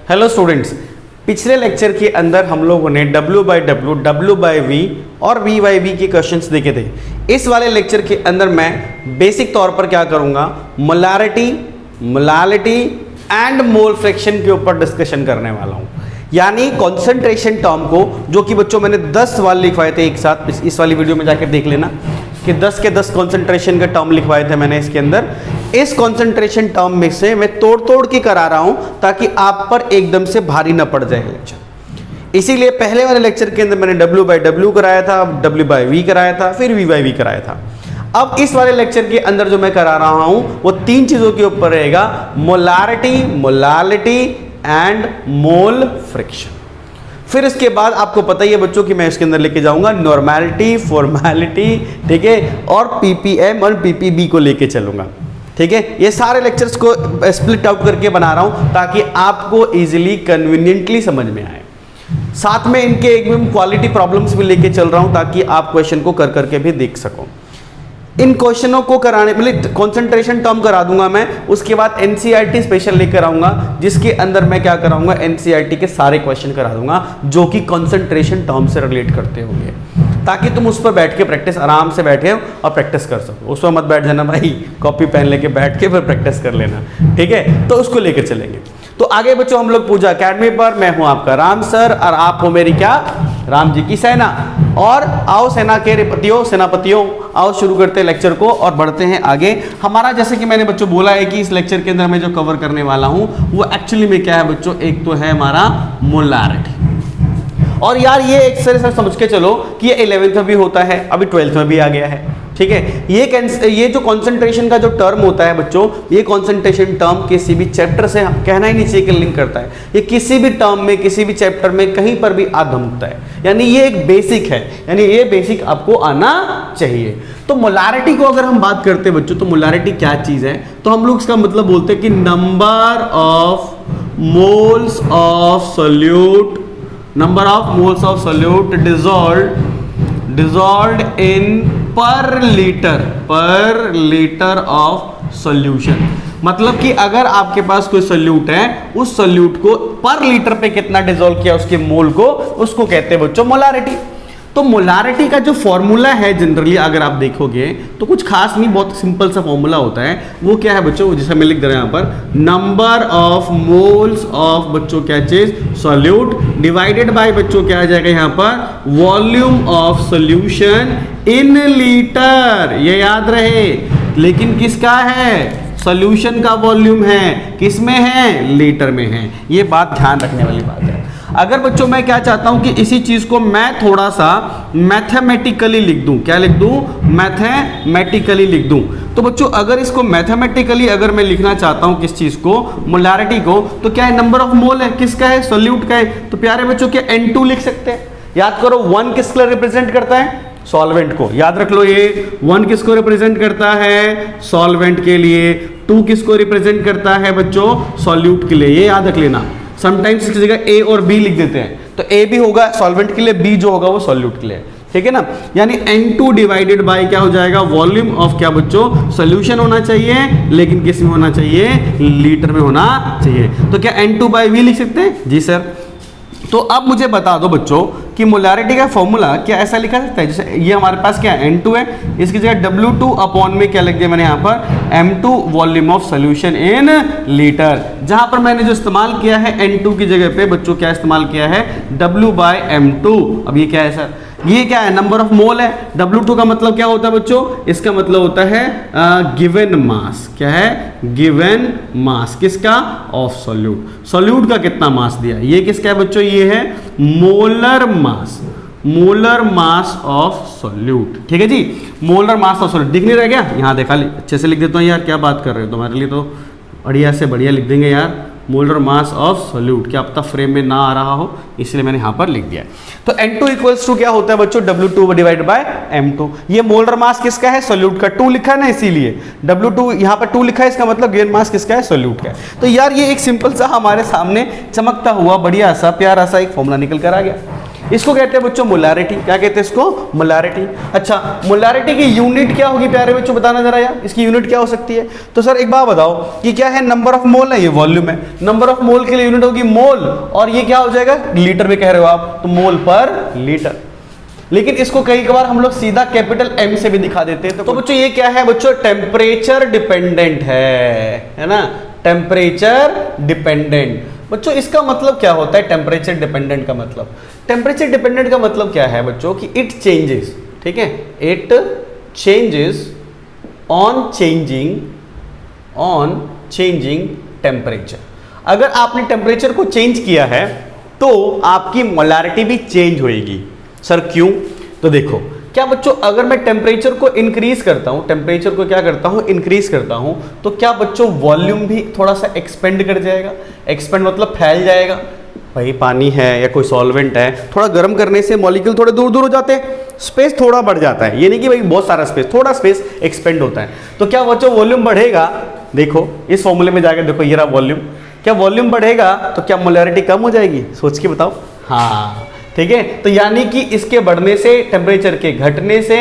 Hello students, पिछले lecture के अंदर हम लोगों ने W/W, W/V और V/V के क्वेश्चंस देखे थे। इस वाले लेक्चर के अंदर मैं बेसिक तौर पर क्या करूंगा, molarity, molality and mole fraction के ऊपर डिस्कशन करने वाला हूं। यानी कॉन्सेंट्रेशन टर्म को, जो कि बच्चों मैंने 10 वाले लिखवाए थे एक साथ, इस वाली वीडियो में जाकर देख लेना कि 10 के 10 कॉन्सेंट्रेशन के टर्म लिखवाए थे मैंने इसके अंदर। इस कॉन्सेंट्रेशन टर्म में से मैं तोड़ तोड़ के करा रहा हूं ताकि आप पर एकदम से भारी ना पड़ जाए लेक्चर। इसीलिए पहले वाले लेक्चर के अंदर मैंने W/W कराया था, W/V कराया था, फिर V/V कराया था। अब इस वाले लेक्चर के अंदर जो मैं करा रहा हूं वो 3 चीजों के ऊपर रहेगा, molarity, molality and mole fraction. फिर इसके बाद आपको पता ही है बच्चों कि मैं इसके अंदर लेके जाऊंगा नॉर्मेलिटी, फॉर्मेलिटी, ठीक है, और PPM और PPB को लेके चलूंगा। ठीक है, ये सारे लेक्चर्स को स्प्लिट आउट करके बना रहा हूं ताकि आपको इजीली कन्वीनियंटली समझ में आए। साथ में इनके एक क्वालिटी प्रॉब्लम्स भी लेके चल रहा हूं ताकि आप क्वेश्चन को कर करके भी देख सको। इन क्वेश्चनों को कराने मतलब कॉन्सेंट्रेशन टर्म करा दूंगा मैं, उसके बाद NCERT स्पेशल लेकर आऊंगा जिसके अंदर मैं क्या कराऊंगा, NCERT के सारे क्वेश्चन करा दूंगा जो कि कॉन्सेंट्रेशन टर्म से रिलेट करते होंगे, ताकि तुम उस पर बैठ के प्रैक्टिस आराम से बैठे और प्रैक्टिस कर सको। उस पर मत बैठ जाना भाई, कॉपी पेन लेके बैठ के फिर प्रैक्टिस कर लेना, ठीक है। तो उसको लेकर चलेंगे। तो आगे बच्चों हम लोग पूजा अकेडमी पर, मैं हूं आपका राम सर और आप हो मेरी क्या, राम जी की सेना। और आओ सेना के रिपतियों, सेनापतियों, आओ शुरू करते हैं लेक्चर को और बढ़ते हैं आगे। हमारा जैसे कि मैंने बच्चों बोला है कि इस लेक्चर के अंदर मैं जो कवर करने वाला हूं वो एक्चुअली में क्या है बच्चों, एक तो है हमारा मोलारिटी। और यार ये एक तरह से समझ के चलो कि ये 11th में भी होता है, अभी 12th में भी आ गया है, ठीक है। ये जो कॉन्सेंट्रेशन का जो टर्म होता है बच्चों, ये कॉन्सेंट्रेशन टर्म किसी भी चैप्टर से कहना ही नहीं चाहिए कि लिंक करता है। ये किसी भी टर्म में, किसी भी चैप्टर में कहीं पर भी आ धमकता है। यानी ये एक बेसिक है, यानी ये बेसिक आपको आना चाहिए। तो मोलारिटी को अगर हम बात करते हैं बच्चों, तो मोलारिटी क्या चीज है, तो हम लोग इसका मतलब बोलते हैं कि number of moles of solute, number of moles of solute dissolved in per liter of solution। मतलब कि अगर आपके पास कोई सोल्यूट है, उस सोल्यूट को पर लीटर पे कितना डिसॉल्व किया उसके मोल को, उसको कहते हैं बच्चों मोलारिटी। तो मोलारिटी का जो फॉर्मूला है जनरली अगर आप देखोगे तो कुछ खास नहीं, बहुत सिंपल सा फॉर्मूला होता है। वो क्या है बच्चों, जैसा मैं लिख दे रहा हूं यहाँ पर, नंबर ऑफ मोल्स ऑफ बच्चों क्या चीज, सॉल्यूट, डिवाइडेड बाय बच्चों क्या आ जाएगा यहाँ पर, volume of solution in litre. ये याद रहे, लेकिन किसका है, सॉल्यूशन का वॉल्यूम है, किसमें है, लीटर में है। ये बात ध्यान रखने वाली बात है। अगर बच्चों मैं क्या चाहता हूं कि इसी चीज को मैं थोड़ा सा मैथमेटिकली लिख दूं, क्या लिख दूं, मैथमेटिकली लिख दूं। तो बच्चों अगर इसको मैथमेटिकली अगर मैं लिखना चाहता हूं किस चीज को, मोलारिटी को, तो क्या है, नंबर ऑफ मोल है, किसका है, सोल्यूट का है। तो प्यारे बच्चों क्या N2 लिख सकते हैं। याद करो 1 किसको रिप्रेजेंट करता है, सॉल्वेंट को। याद रख लो, ये 1 किसको रिप्रेजेंट करता है, सॉल्वेंट के लिए। 2 किसको रिप्रेजेंट करता है बच्चों, सॉल्यूट के लिए। ये याद रख लेना। समटाइम्स इसकी जगह A और B लिख देते हैं, तो A भी होगा सॉल्वेंट के लिए, B जो होगा वो सॉल्यूट के लिए, ठीक है ना। यानी N2 डिवाइडेड बाय क्या हो जाएगा, वॉल्यूम ऑफ क्या बच्चों, सॉल्यूशन होना चाहिए, लेकिन किस में होना चाहिए, लीटर में होना चाहिए। तो क्या N2/V लिख सकते हैं, जी सर। तो अब मुझे बता दो बच्चों कि मोलारिटी का फॉर्मूला क्या ऐसा लिखा सकता है, जैसे ये हमारे पास क्या है, N2 है, इसकी जगह W2 अपॉन में क्या लिख दिया मैंने यहाँ पर, M2 volume of solution in litre. जहां पर मैंने जो इस्तेमाल किया है N2 की जगह पे बच्चों क्या इस्तेमाल किया है, W/M2। अब ये क्या है सर, ये क्या है, नंबर ऑफ मोल है। W2 का मतलब क्या होता है बच्चों, इसका मतलब होता है गिवन मास। क्या है, गिवन मास किसका, ऑफ सोल्यूट। सोल्यूट का कितना मास दिया, ये किसका है बच्चों, ये है molar mass, molar mass of solute, ठीक है जी, मोलर मास ऑफ सोल्यूट। दिख नहीं रह गया, यहाँ देखा, अच्छे से लिख देता हूँ यार, क्या बात कर रहे हो, तुम्हारे लिए तो बढ़िया से बढ़िया लिख देंगे यार, मोलर मास ऑफ सोल्यूट। क्या पता फ्रेम में ना आ रहा हो, इसलिए मैंने यहाँ पर लिख दिया। तो N2 इक्वल्स टू क्या होता है बच्चों, W2 डिवाइड बाय M2। ये मोलर मास किसका है, सोल्यूट का। 2 लिखा है ना, इसीलिए W2 यहाँ पर 2 लिखा है, इसका मतलब गिवन मास किसका है, सोल्यूट का है। तो यार ये एक सिंपल सा हमारे सामने चमकता हुआ बढ़िया सा प्यारा सा एक फॉर्मूला निकल कर आ गया। इसको कहते हैं बच्चों मोलारिटी। क्या कहते हैं इसको? मोलारिटी। अच्छा, मोलारिटी की यूनिट क्या होगी प्यारे बच्चों, बताना जरा यार, इसकी यूनिट क्या हो सकती है? तो सर एक बात बताओ कि क्या है, नंबर ऑफ मोल है, ये वॉल्यूम है, नंबर ऑफ मोल के लिए यूनिट होगी मोल, और ये क्या हो जाएगा, लीटर में कह रहे हो आप, तो मोल पर लीटर। लेकिन इसको कई बार हम लोग सीधा कैपिटल एम से भी दिखा देते हैं। तो बच्चों ये क्या है बच्चों, टेम्परेचर डिपेंडेंट है ना, टेम्परेचर डिपेंडेंट। बच्चों इसका मतलब क्या होता है टेम्परेचर डिपेंडेंट का मतलब? टेम्परेचर डिपेंडेंट का मतलब क्या है बच्चों कि इट चेंजेस, ठीक है, it changes on changing temperature. अगर आपने टेम्परेचर को चेंज किया है तो आपकी मोलारिटी भी चेंज होएगी। सर क्यों? तो देखो क्या बच्चों, अगर मैं टेम्परेचर को इंक्रीज करता हूं, टेम्परेचर को क्या करता हूं, इंक्रीज करता हूं, तो क्या बच्चों वॉल्यूम भी थोड़ा सा एक्सपेंड कर जाएगा। एक्सपेंड मतलब फैल जाएगा। भाई पानी है या कोई सॉल्वेंट है, थोड़ा गर्म करने से मॉलिक्यूल थोड़े दूर दूर हो जाते हैं, स्पेस थोड़ा बढ़ जाता है। ये नहीं कि भाई बहुत सारा स्पेस, थोड़ा स्पेस एक्सपेंड होता है। तो क्या बच्चों वॉल्यूम बढ़ेगा? देखो इस फॉर्मूले में जाकर देखो, ये रहा वॉल्यूम। क्या वॉल्यूम बढ़ेगा तो क्या मोलैरिटी कम हो जाएगी? सोच के बताओ। हाँ ठीक है, तो यानी कि इसके बढ़ने से, टेम्परेचर के घटने से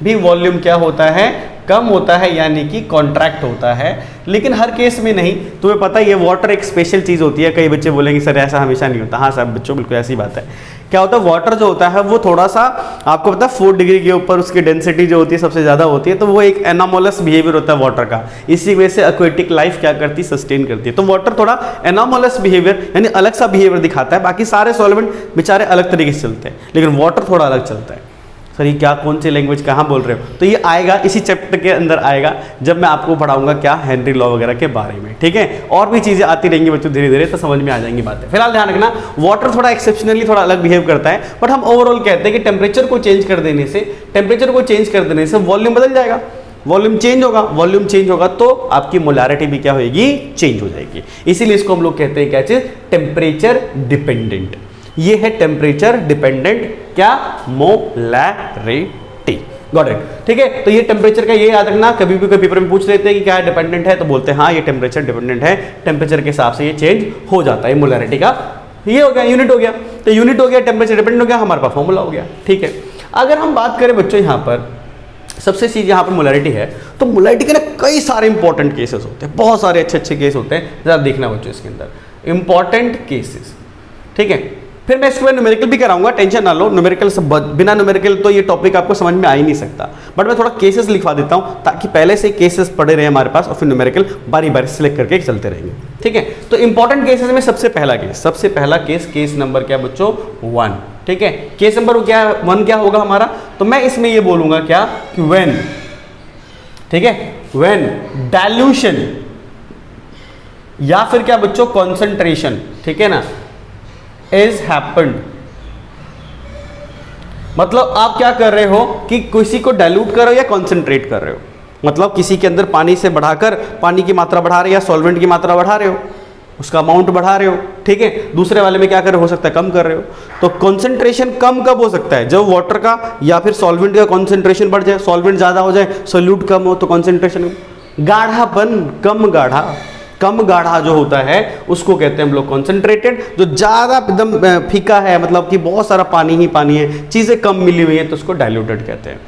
भी वॉल्यूम क्या होता है, कम होता है, यानी कि कॉन्ट्रैक्ट होता है। लेकिन हर केस में नहीं, तुम्हें पता ही है वाटर एक स्पेशल चीज़ होती है। कई बच्चे बोलेंगे सर ऐसा हमेशा नहीं होता। हाँ सर बच्चों बिल्कुल ऐसी बात है। क्या होता है, वाटर जो होता है वो थोड़ा सा, आपको पता है 4 डिग्री के ऊपर उसकी डेंसिटी जो होती है सबसे ज़्यादा होती है, तो वो एक एनामोलस बिहेवियर होता है वाटर का। इसी वजह से एक्वेटिक लाइफ क्या करती है, सस्टेन करती है। तो वाटर थोड़ा एनामोलस बिहेवियर यानी अलग सा बिहेवियर दिखाता है। बाकी सारे सॉल्वेंट बेचारे अलग तरीके से चलते हैं, लेकिन वाटर थोड़ा अलग चलता है। सर ये क्या, कौन सी लैंग्वेज कहाँ बोल रहे हो? तो ये आएगा इसी चैप्टर के अंदर आएगा, जब मैं आपको पढ़ाऊंगा क्या, हेनरी लॉ वगैरह के बारे में। ठीक है, और भी चीज़ें आती रहेंगी बच्चों धीरे धीरे, तो समझ में आ जाएंगी बातें। फिलहाल ध्यान रखना, वाटर थोड़ा एक्सेप्शनली थोड़ा अलग बिहेव करता है, बट हम ओवरऑल कहते हैं कि टेम्परेचर को चेंज कर देने से वॉल्यूम बदल जाएगा। वॉल्यूम चेंज होगा, वॉल्यूम चेंज होगा तो आपकी मोलारिटी भी क्या होगी, चेंज हो जाएगी। इसीलिए इसको हम लोग कहते हैं क्या चीज़, टेम्परेचर डिपेंडेंट। ये है टेम्परेचर डिपेंडेंट क्या, मोलैरिटी। Got it. ठीक है, तो ये टेम्परेचर का ये याद रखना, कभी भी कोई पेपर में पूछ लेते हैं कि क्या है डिपेंडेंट है, तो बोलते हैं हाँ ये टेम्परेचर डिपेंडेंट है, टेम्परेचर के हिसाब से ये चेंज हो जाता है। मोलैरिटी का ये हो गया, यूनिट हो गया। तो यूनिट हो गया, टेम्परेचर डिपेंडेंट हो गया, हमारे पास फॉर्मूला हो गया। ठीक है, अगर हम बात करें बच्चों यहाँ पर सबसे चीज़ यहाँ पर मोलैरिटी है, तो मोलैरिटी के ना कई सारे इंपॉर्टेंट केसेस होते हैं, बहुत सारे अच्छे अच्छे केस होते हैं। जरा देखना बच्चों इसके अंदर इंपॉर्टेंट केसेस। ठीक है, फिर मैं इसके बाद न्यूमेरिकल भी कराऊंगा, टेंशन ना लो। न्यूमेरिकल से बिना न्यूमेरिकल तो ये टॉपिक आपको समझ में आ ही नहीं सकता, बट मैं थोड़ा केसेस लिखवा देता हूं ताकि पहले से केसेस पड़े रहे हमारे पास, और फिर न्यूमेरिकल बारी बारी सिलेक्ट करके चलते रहेंगे। ठीक है, तो इंपॉर्टेंट केसेस में सबसे पहला केस, केस नंबर क्या बच्चों, 1। ठीक है, केस नंबर क्या 1 क्या होगा हमारा, तो मैं इसमें ये बोलूंगा क्या कि व्हेन, ठीक है, व्हेन डाइल्यूशन या फिर क्या बच्चों कॉन्सेंट्रेशन, ठीक है ना, इज हैपेंड। मतलब आप क्या कर रहे हो कि किसी को डाइल्यूट कर रहे हो या कॉन्सेंट्रेट कर रहे हो, मतलब किसी के अंदर पानी से बढ़ाकर पानी की मात्रा बढ़ा रहे हो या सॉल्वेंट की मात्रा बढ़ा रहे हो, उसका अमाउंट बढ़ा रहे हो। ठीक है, दूसरे वाले में क्या कर रहे हो सकता है कम कर रहे हो। तो कॉन्सेंट्रेशन कम कब हो सकता है, जब वाटर का या फिर सॉल्वेंट का कॉन्सेंट्रेशन बढ़ जाए, सॉल्वेंट ज़्यादा हो जाए, सोल्यूट कम हो तो कॉन्सेंट्रेशन। गाढ़ापन, कम गाढ़ा जो होता है उसको कहते हैं हम लोग कॉन्सेंट्रेटेड। जो ज़्यादा एकदम फीका है, मतलब कि बहुत सारा पानी ही पानी है, चीज़ें कम मिली हुई हैं, तो उसको डाइल्यूटेड कहते हैं।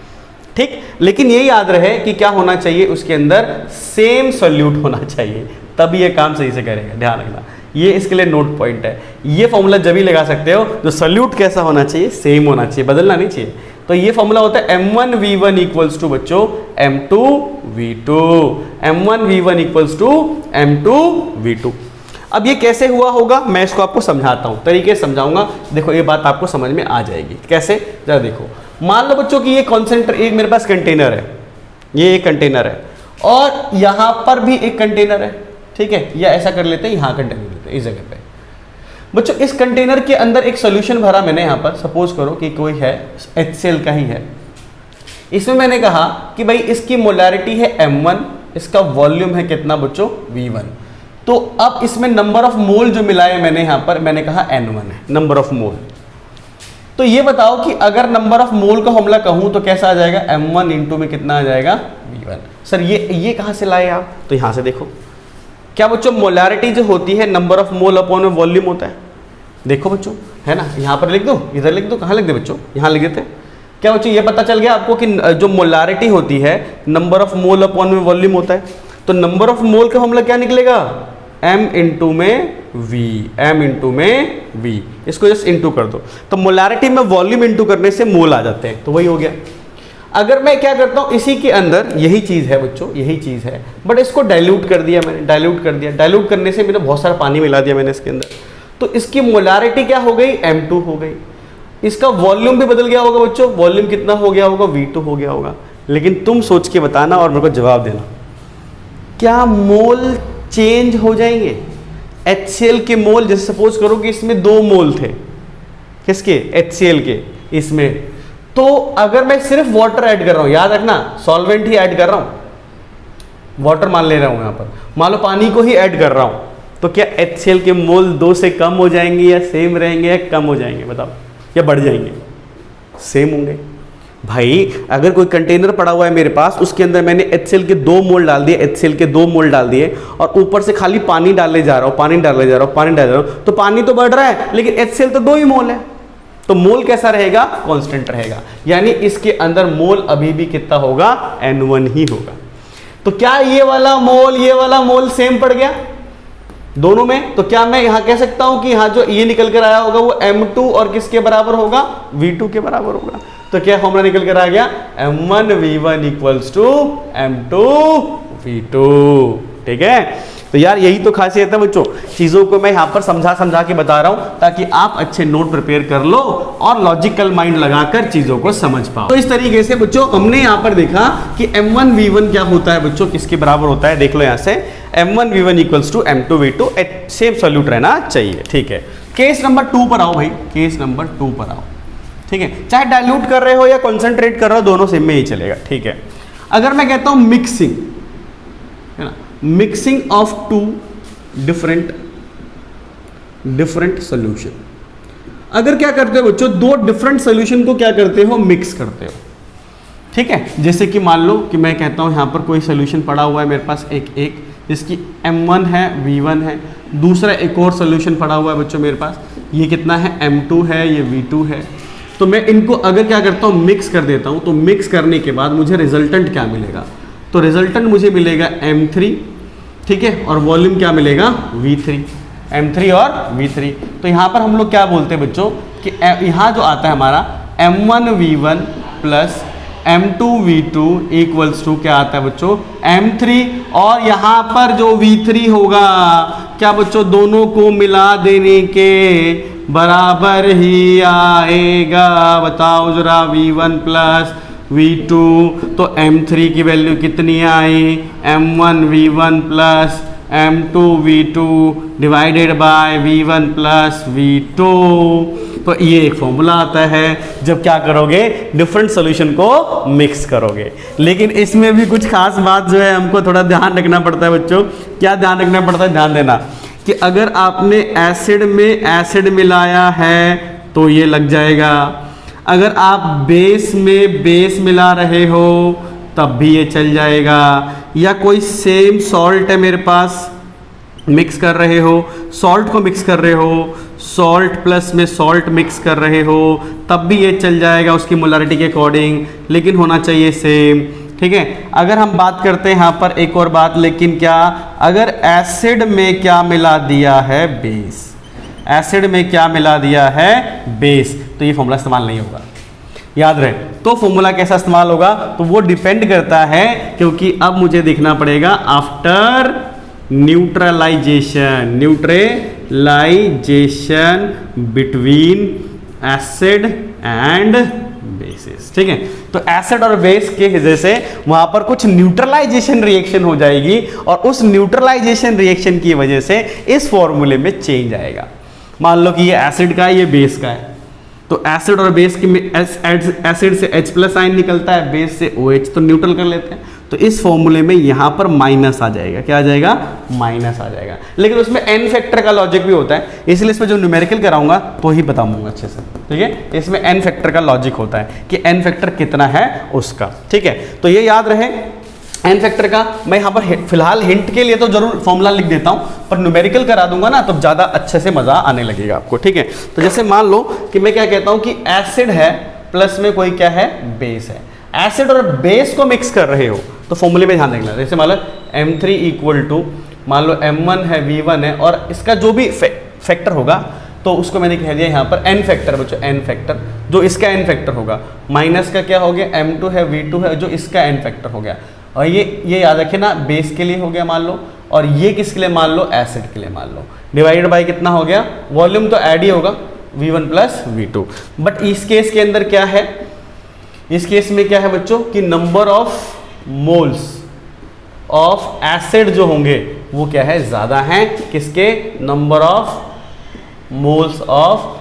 ठीक, लेकिन ये याद रहे कि क्या होना चाहिए, उसके अंदर सेम सोल्यूट होना चाहिए, तभी ये काम सही से करेगा। ध्यान रखना, ये इसके लिए नोट पॉइंट है। ये फॉर्मूला जब ही लगा सकते हो, जो सोल्यूट कैसा होना चाहिए, सेम होना चाहिए, बदलना नहीं चाहिए। तो ये फॉर्मूला होता है M1V1 इक्वल्स टू बच्चों M2V2, M1V1 equals to M2V2। अब ये कैसे हुआ होगा, मैं इसको आपको समझाता हूँ, तरीके से समझाऊंगा। देखो ये बात आपको समझ में आ जाएगी। कैसे, जरा देखो। मान लो बच्चों कि ये एक मेरे पास कंटेनर है, ये एक कंटेनर है, और यहाँ पर भी एक कंटेनर है। ठीक है, या ऐसा कर लेते हैं, यहाँ कंटेनर लेते हैं इस जगह पे। बच्चों इस कंटेनर के अंदर एक सोल्यूशन भरा मैंने, यहाँ पर सपोज करो कि कोई है HCl का ही है। इसमें मैंने कहा कि भाई इसकी मोलैरिटी है M1, इसका वॉल्यूम है कितना बच्चों, V1। तो अब इसमें नंबर ऑफ मोल जो मिलाए मैंने यहाँ पर, मैंने कहा N1 है नंबर ऑफ मोल। तो ये बताओ कि अगर नंबर ऑफ मोल का फॉर्मूला कहूँ तो कैसा आ जाएगा, M1 इंटू में कितना आ जाएगा, V1। सर ये कहाँ से लाए आप, तो यहाँ से देखो। क्या बच्चों मोलैरिटी जो होती है number of mole upon volume होता है। देखो बच्चों, है ना, यहाँ पर लिख दो, इधर लिख दो, कहाँ लिख दे बच्चों, यहाँ लिख देते। क्या बच्चों ये पता चल गया आपको कि जो मोलारिटी होती है नंबर ऑफ मोल अपॉन में वॉल्यूम होता है, तो नंबर ऑफ मोल का फॉर्मूला क्या निकलेगा, m इंटू में v, m इंटू में v, इसको जस्ट इंटू कर दो, तो मोलारिटी में वॉल्यूम इंटू करने से मोल आ जाते हैं, तो वही हो गया। अगर मैं क्या करता हूँ इसी के अंदर, यही चीज़ है बच्चों, यही चीज़ है, बट इसको डाइल्यूट कर दिया मैंने, डाइल्यूट कर दिया, डाइल्यूट करने से मैंने बहुत सारा पानी मिला दिया मैंने इसके अंदर, तो इसकी मोलारिटी क्या हो गई, m2 हो गई। इसका वॉल्यूम भी बदल गया होगा बच्चों, वॉल्यूम कितना हो गया होगा, v2 हो गया होगा। लेकिन तुम सोच के बताना और मेरे को जवाब देना, क्या मोल चेंज हो जाएंगे? HCl के मोल, जैसे सपोज करो कि इसमें 2 मोल थे, किसके, HCl के, इसमें, तो अगर मैं सिर्फ वाटर ऐड कर रहा हूं, याद रखना सॉल्वेंट ही ऐड कर रहा हूं, वाटर मान ले रहा हूं, यहां पर मान लो पानी को ही ऐड कर रहा हूं, तो क्या HCl के मोल 2 से कम हो जाएंगे या सेम रहेंगे या कम हो जाएंगे, बताओ, या बढ़ जाएंगे? सेम होंगे भाई। अगर कोई कंटेनर पड़ा हुआ है मेरे पास, उसके अंदर मैंने HCl के 2 मोल डाल दिए, HCl के 2 मोल डाल दिए, और ऊपर से खाली पानी डालने जा रहा हूं, पानी डालने जा रहा हूं, पानी डाल रहा हूं, तो पानी तो बढ़ रहा है, लेकिन HCl तो 2 ही मोल है, तो मोल कैसा रहेगा, कांस्टेंट रहेगा, यानी इसके अंदर मोल अभी भी कितना होगा, N1 ही होगा। तो क्या ये वाला मोल सेम पड़ गया दोनों में? तो क्या मैं यहां कह सकता हूं कि यहां जो ये निकल कर आया होगा वो M2 और किसके बराबर होगा, V2 के बराबर होगा। तो क्या फॉर्मूला निकल कर आ गया, M1V1 इक्वल्स टू M2V2, ठीक है। तो यार यही तो खासियत है बच्चों, चीजों को मैं यहाँ पर समझा के बता रहा हूँ ताकि आप अच्छे नोट प्रिपेयर कर लो और लॉजिकल माइंड लगाकर चीजों को समझ पाओ। तो इस तरीके से बच्चों हमने यहाँ पर देखा कि M1V1 क्या होता है बच्चों, किसके बराबर होता है, देख लो यहाँ से M1V1 equals to M2V2, same solute रहना चाहिए, ठीक है। केस नंबर 2 पर आओ भाई, केस नंबर 2 पर आओ, ठीक है। चाहे डाइल्यूट कर रहे हो या कॉन्सेंट्रेट कर रहे हो, दोनों सेम में ही चलेगा, ठीक है। अगर मैं कहता हूं मिक्सिंग, है ना, मिक्सिंग ऑफ 2 डिफरेंट सॉल्यूशन, अगर क्या करते हो बच्चों, 2 डिफरेंट सॉल्यूशन को क्या करते हो, मिक्स करते हो, ठीक है। जैसे कि मान लो कि मैं कहता हूं यहां पर कोई सॉल्यूशन पड़ा हुआ है मेरे पास, एक जिसकी M1 है, V1 है, दूसरा एक और सॉल्यूशन पड़ा हुआ है बच्चों मेरे पास, ये कितना है, M2 है, ये V2 है। तो मैं इनको अगर क्या करता हूँ, मिक्स कर देता हूँ, तो मिक्स करने के बाद मुझे रिजल्टेंट क्या मिलेगा, तो रिजल्टेंट मुझे मिलेगा M3, ठीक है, और वॉल्यूम क्या मिलेगा, V3, M3 और V3। तो यहाँ पर हम लोग क्या बोलते हैं बच्चों कि यहाँ जो आता है हमारा M1V1 plus M2V2 equals to क्या आता है बच्चों, M3, और यहाँ पर जो V3 होगा क्या बच्चों, दोनों को मिला देने के बराबर ही आएगा, बताओ जरा, V1 प्लस V2, तो M3 की वैल्यू कितनी आई, M1V1 plus M2V2 divided by V1 plus V2। तो ये एक फॉर्मूला आता है जब क्या करोगे, डिफरेंट सॉल्यूशन को मिक्स करोगे। लेकिन इसमें भी कुछ खास बात जो है हमको थोड़ा ध्यान रखना पड़ता है बच्चों। क्या ध्यान रखना पड़ता है, ध्यान देना कि अगर आपने एसिड में एसिड मिलाया है तो ये लग जाएगा, अगर आप बेस में बेस मिला रहे हो तब भी ये चल जाएगा, या कोई सेम सॉल्ट है मेरे पास, मिक्स कर रहे हो, सॉल्ट को मिक्स कर रहे हो, सॉल्ट प्लस में सॉल्ट मिक्स कर रहे हो तब भी ये चल जाएगा उसकी मोलारिटी के अकॉर्डिंग, लेकिन होना चाहिए सेम, ठीक है। अगर हम बात करते हैं यहाँ पर एक और बात, लेकिन क्या, अगर एसिड में क्या मिला दिया है, बेस, एसिड में क्या मिला दिया है, बेस, तो ये फॉर्मूला इस्तेमाल नहीं होगा, याद रहे। तो फॉर्मूला कैसा इस्तेमाल होगा, तो वो डिपेंड करता है, क्योंकि अब मुझे देखना पड़ेगा after neutralization between acid and basis, ठीक है। तो एसिड और बेस के वजह से वहां पर कुछ न्यूट्रलाइजेशन रिएक्शन हो जाएगी, और उस न्यूट्रलाइजेशन रिएक्शन की वजह से इस फॉर्मूले में चेंज आएगा। मान लो कि ये एसिड का है, ये बेस का है, तो एसिड और बेस के एसिड से H प्लस आयन निकलता है, बेस से OH, तो न्यूट्रल कर लेते हैं। तो इस फॉर्मूले में यहाँ पर माइनस आ जाएगा, क्या आ जाएगा, माइनस आ जाएगा। लेकिन उसमें n फैक्टर का लॉजिक भी होता है, इसलिए इसमें जो न्यूमेरिकल कराऊंगा तो ही बताऊंगा अच्छे से, ठीक है। इसमें n फैक्टर का लॉजिक होता है कि n फैक्टर कितना है उसका, ठीक है। तो ये याद रहे। एन फैक्टर का मैं यहाँ पर फिलहाल हिंट के लिए तो जरूर फॉर्मूला लिख देता हूँ, पर न्यूमेरिकल करा दूंगा ना तो ज़्यादा अच्छे से मज़ा आने लगेगा आपको, ठीक है। तो जैसे मान लो कि मैं क्या कहता हूँ कि एसिड है प्लस में कोई क्या है, बेस है। एसिड और बेस को मिक्स कर रहे हो तो फॉर्मूले में ध्यान देना। जैसे मान लो M3 इक्वल टू, मान लो M1 है, V1 है, और इसका जो भी फैक्टर होगा तो उसको मैंने कह दिया यहाँ पर n फैक्टर बच्चों, n फैक्टर, जो इसका n फैक्टर होगा, माइनस का क्या हो गया, M2 है, V2 है, जो इसका n फैक्टर हो गया। और ये याद रखे ना, बेस के लिए हो गया मान लो, और ये किसके लिए मान लो, एसिड के लिए मान लो, डिवाइडेड बाय कितना हो गया, वॉल्यूम तो ऐड ही होगा, V1 प्लस V2। बट इस केस के अंदर क्या है, इस केस में क्या है बच्चों कि number of moles of acid जो होंगे वो क्या है, ज़्यादा हैं किसके, number of moles of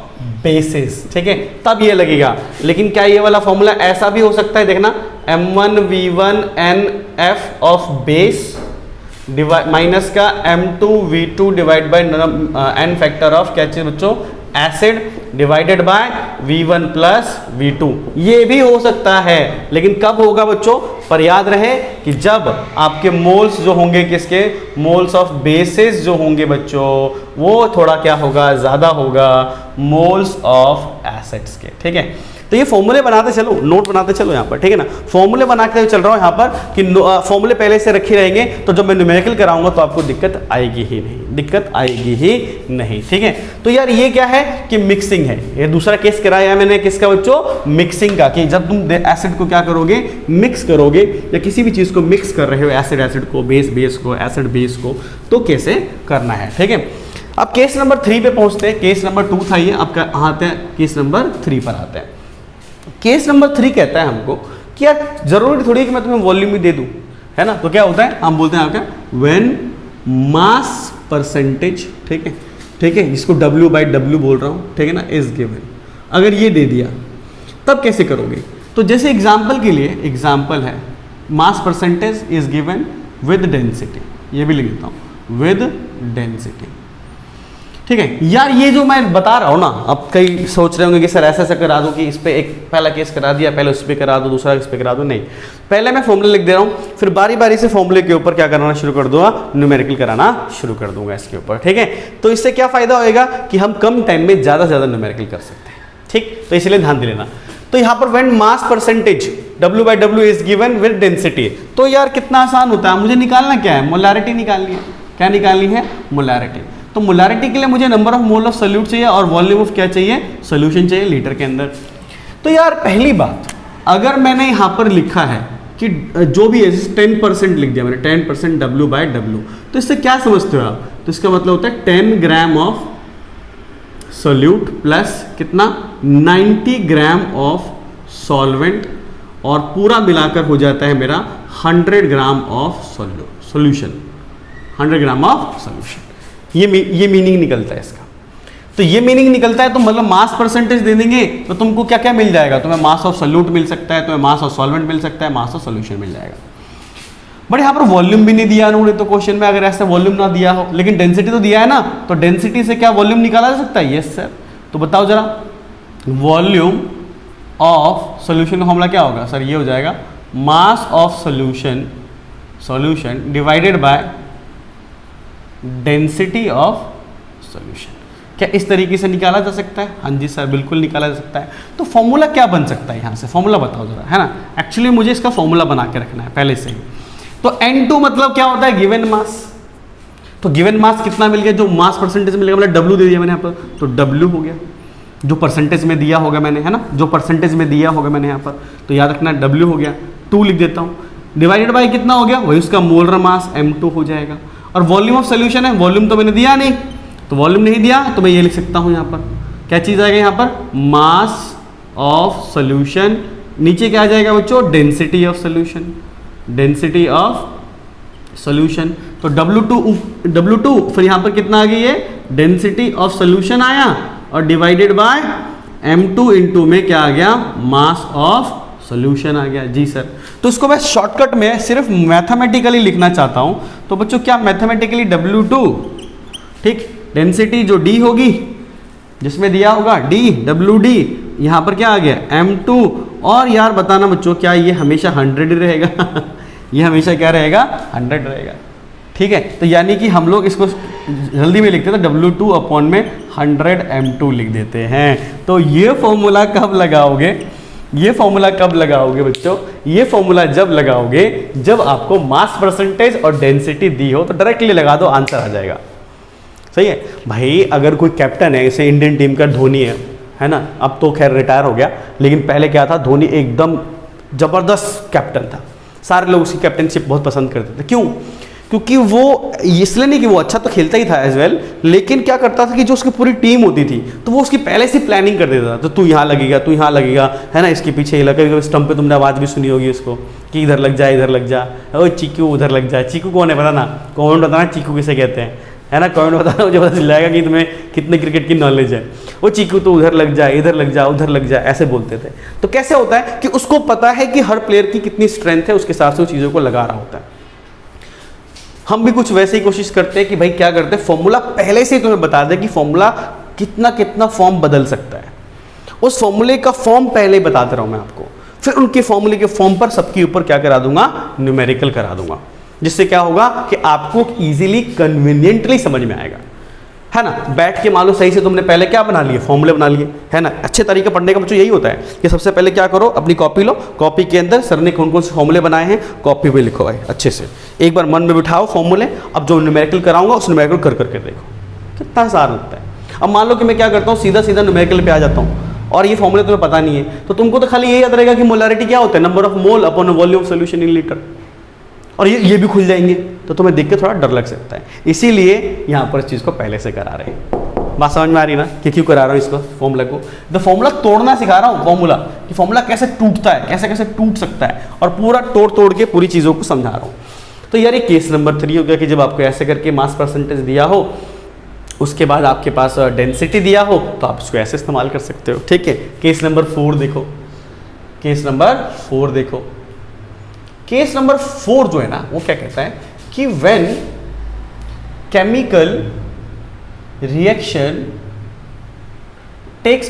basis, ठीक है, तब ये लगेगा। लेकिन क्या ये वाला फॉर्मूला ऐसा भी हो सकता है, देखना M1V1NF ऑफ बेस माइनस का M2V2 divide by n factor of क्या चीज बच्चों, acid, divided by V1 plus V2, ये भी हो सकता है। लेकिन कब होगा बच्चों, पर याद रहे कि जब आपके मोल्स जो होंगे किसके, मोल्स ऑफ बेसिस जो होंगे बच्चों, वो थोड़ा क्या होगा, ज़्यादा होगा मोल्स ऑफ एसिड्स के, ठीक है। तो ये फॉर्मूले बनाते चलो, नोट बनाते चलो यहाँ पर, ठीक है ना। फॉर्मूले बना के चल रहा हूँ यहाँ पर कि फॉर्मूले पहले से रखे रहेंगे तो जब मैं न्यूमेरिकल कराऊंगा तो आपको दिक्कत आएगी ही नहीं, दिक्कत आएगी ही नहीं, ठीक है। तो यार ये क्या है कि मिक्सिंग है, ये दूसरा केस कराया है मैंने किसका बच्चों, मिक्सिंग का, कि जब तुम एसिड को क्या करोगे, मिक्स करोगे, या किसी भी चीज़ को मिक्स कर रहे हो, एसिड एसिड को, बेस बेस को, एसिड बेस को, तो कैसे करना है, ठीक है। अब केस नंबर 3 पे पहुँचते हैं। केस नंबर 2 था ये, अब आते हैं केस नंबर 3 पर आते हैं। केस नंबर 3 कहता है हमको कि यार जरूरी थोड़ी कि मैं तुम्हें वॉल्यूम भी दे दूं, है ना। तो क्या होता है, हम बोलते हैं क्या, व्हेन मास परसेंटेज, ठीक है, ठीक है, इसको W/W बोल रहा हूँ, ठीक है ना, इज गिवन। अगर ये दे दिया तब कैसे करोगे, तो जैसे एग्जाम्पल के लिए, एग्जाम्पल है mass percentage is given with density, ये भी लिख देता हूँ, विद डेंसिटी, ठीक है। यार ये जो मैं बता रहा हूँ ना, अब कई सोच रहे होंगे कि सर ऐसा ऐसा करा दो कि इस पे एक पहला केस करा दिया, पहले उस पर करा दो, दूसरा इस पे करा दो, नहीं, पहले मैं फॉर्मूला लिख दे रहा हूँ, फिर बारी बारी से फॉर्मूले के ऊपर क्या कराना शुरू कर दूंगा, न्यूमेरिकल कराना शुरू कर दूंगा इसके ऊपर, ठीक है। तो इससे क्या फायदा होएगा कि हम कम टाइम में ज़्यादा से ज़्यादा न्यूमेरिकल कर सकते हैं, ठीक। तो इसलिए ध्यान दे लेना। तो यहाँ पर when mass percentage W/W is given with density, तो यार कितना आसान होता है, मुझे निकालना क्या है, मोलैरिटी निकालनी है। क्या निकालनी है, मोलैरिटी। तो मोलैरिटी के लिए मुझे number of mole of solute चाहिए और वॉल्यूम ऑफ क्या चाहिए, सोल्यूशन चाहिए लीटर के अंदर। तो यार पहली बात, अगर मैंने यहाँ पर लिखा है कि जो भी है 10% लिख दिया मैंने, 10% W/W, तो इससे क्या समझते हो आप, तो इसका मतलब होता है 10 ग्राम ऑफ सोल्यूट प्लस कितना, 90 ग्राम ऑफ सॉल्वेंट, और पूरा मिलाकर हो जाता है मेरा 100 gram of solution, 100 gram of solution. ये मीनिंग निकलता है इसका। तो ये मीनिंग निकलता है, तो मतलब मास परसेंटेज दे देंगे तो तुमको क्या क्या मिल जाएगा, तुम्हें मास ऑफ सोल्यूट मिल सकता है, तुम्हें मास ऑफ सॉल्वेंट मिल सकता है, मास ऑफ सोल्यूशन मिल जाएगा। बट यहाँ पर वॉल्यूम भी नहीं दिया उन्होंने, तो क्वेश्चन में अगर ऐसा वॉल्यूम ना दिया हो, लेकिन डेंसिटी तो दिया है ना, तो डेंसिटी से क्या वॉल्यूम निकाला जा सकता है, यस सर। तो बताओ जरा, वॉल्यूम ऑफ सोल्यूशन का फॉर्मूला क्या होगा सर, ये हो जाएगा mass of solution divided by density of solution. क्या इस तरीके से निकाला जा सकता है, हाँ जी सर बिल्कुल निकाला जा सकता है। तो फॉर्मूला क्या बन सकता है, यहाँ से फॉर्मूला बताओ जरा, है ना। एक्चुअली मुझे इसका फॉर्मूला बना के रखना है पहले से ही। तो N2 मतलब क्या होता है, गिवन मास। तो गिवन मास कितना मिल गया, जो मास परसेंटेज मिलेगा, मतलब W दे दिया मैंने यहाँ पर, तो W हो गया, जो परसेंटेज में दिया होगा मैंने, है ना, जो परसेंटेज में दिया होगा मैंने यहाँ पर, तो याद रखना W हो गया, 2 लिख देता हूँ, डिवाइडेड बाई कितना हो गया, वही उसका मोलर मास M2 हो जाएगा। और वॉल्यूम ऑफ सोल्यूशन है, वॉल्यूम तो मैंने दिया नहीं, तो वॉल्यूम नहीं दिया तो मैं ये लिख सकता हूँ यहाँ पर, क्या चीज़ आएगा यहाँ पर, मास ऑफ सोल्यूशन, नीचे क्या आ जाएगा बच्चों, density of solution, density of solution. तो W2 फिर यहाँ पर कितना आ गई है, डेंसिटी ऑफ सोल्यूशन आया, और डिवाइडेड बाय M2 इंटू में क्या आ गया, मास ऑफ सोल्यूशन आ गया। जी सर। तो इसको मैं शॉर्टकट में सिर्फ मैथमेटिकली लिखना चाहता हूं, तो बच्चों क्या मैथमेटिकली W2, ठीक, डेंसिटी जो D होगी, जिसमें दिया होगा D, WD, यहाँ पर क्या आ गया M2, और यार बताना बच्चों क्या ये हमेशा 100 ही रहेगा ये हमेशा क्या रहेगा 100 रहेगा। ठीक है, तो यानी कि हम लोग इसको जल्दी में लिखते हैं तो W2 अपॉन में 100 M2 लिख देते हैं। तो ये फॉर्मूला कब लगाओगे, ये फॉर्मूला कब लगाओगे बच्चों, ये फॉर्मूला जब लगाओगे जब आपको मास परसेंटेज और डेंसिटी दी हो, तो डायरेक्टली लगा दो, आंसर आ जाएगा। सही है भाई। अगर कोई कैप्टन है, जैसे इंडियन टीम का धोनी है ना, अब तो खैर रिटायर हो गया, लेकिन पहले क्या था, धोनी एकदम जबरदस्त कैप्टन था, सारे लोग उसकी कैप्टनशिप बहुत पसंद करते थे। क्यों? क्योंकि वो इसलिए नहीं कि वो अच्छा तो खेलता ही था एज वेल, लेकिन क्या करता था कि जो उसकी पूरी टीम होती थी तो वो उसकी पहले से प्लानिंग कर देता था। तो तू यहाँ लगेगा, तू यहाँ लगेगा, है ना, इसके पीछे ही लगे। स्टंप पे तुमने आवाज़ भी सुनी होगी उसको कि इधर लग जा, इधर लग जा, ओ चीकू उधर लग जा। चीकू कौन है पता ना, कमेंट बताना चीकू किसे कहते हैं, है ना, कमेंट बताना, मुझे पता चल जाएगा कि तुम्हें कितने क्रिकेट की नॉलेज है। वो चीकू तो उधर लग जा, इधर लग जा, उधर लग जा, ऐसे बोलते थे। तो कैसे होता है कि उसको पता है कि हर प्लेयर की कितनी स्ट्रेंथ है, उसके हिसाब से वो चीज़ों को लगा रहा होता है। हम भी कुछ वैसे ही कोशिश करते हैं कि भाई क्या करते हैं, फॉर्मूला पहले से ही तुम्हें बता दे कि फॉर्मूला कितना कितना फॉर्म बदल सकता है। उस फॉर्मूले का फॉर्म पहले ही बता दे रहा हूं मैं आपको, फिर उनके फॉर्मूले के फॉर्म पर सबके ऊपर क्या करा दूंगा, न्यूमेरिकल करा दूंगा, जिससे क्या होगा कि आपको इजीली कन्वीनियंटली समझ में आएगा, है ना। बैठ के मान लो सही से तुमने पहले क्या बना लिए, फॉर्मूले बना लिए, है ना। अच्छे तरीके पढ़ने का बच्चों यही होता है कि सबसे पहले क्या करो, अपनी कॉपी लो, कॉपी के अंदर सर ने कौन कौन से फॉर्मूले बनाए हैं कॉपी पे लिखो भाई अच्छे से, एक बार मन में बिठाओ फॉर्मूले। अब जो न्यूमेरिकल कराऊंगा उस न्यूमेरिकल कर करके देखो कितना आसान लगता है। अब मान लो कि मैं क्या करता हूँ, सीधा सीधा न्यूमेरिकल पे आ जाता हूँ और ये फॉर्मूले तुम्हें पता नहीं है, तो तुमको तो खाली यही याद रहेगा कि मोलारिटी क्या होता है, number of mole upon volume of solution in litre, और ये भी खुल जाएंगे, तो तुम्हें देख के थोड़ा डर लग सकता है। इसीलिए यहाँ पर इस चीज़ को पहले से करा रहे हैं। बात समझ में आ रही ना कि क्यों करा रहा हूँ इसको, फॉर्मूला को, तो फॉर्मूला तोड़ना सिखा रहा हूँ, फॉर्मूला कि फॉर्मूला कैसे टूटता है, कैसे कैसे टूट सकता है, और पूरा तोड़ तोड़ के पूरी चीज़ों को समझा रहा हूँ। तो यार ये केस नंबर 3 हो गया कि जब आपको ऐसे करके मास परसेंटेज दिया हो, उसके बाद आपके पास डेंसिटी दिया हो, तो आप इसको ऐसे इस्तेमाल कर सकते हो। ठीक है, केस नंबर 4 देखो, केस नंबर 4 देखो। केस नंबर 4 जो है ना, वो क्या कहता है कि when chemical reaction takes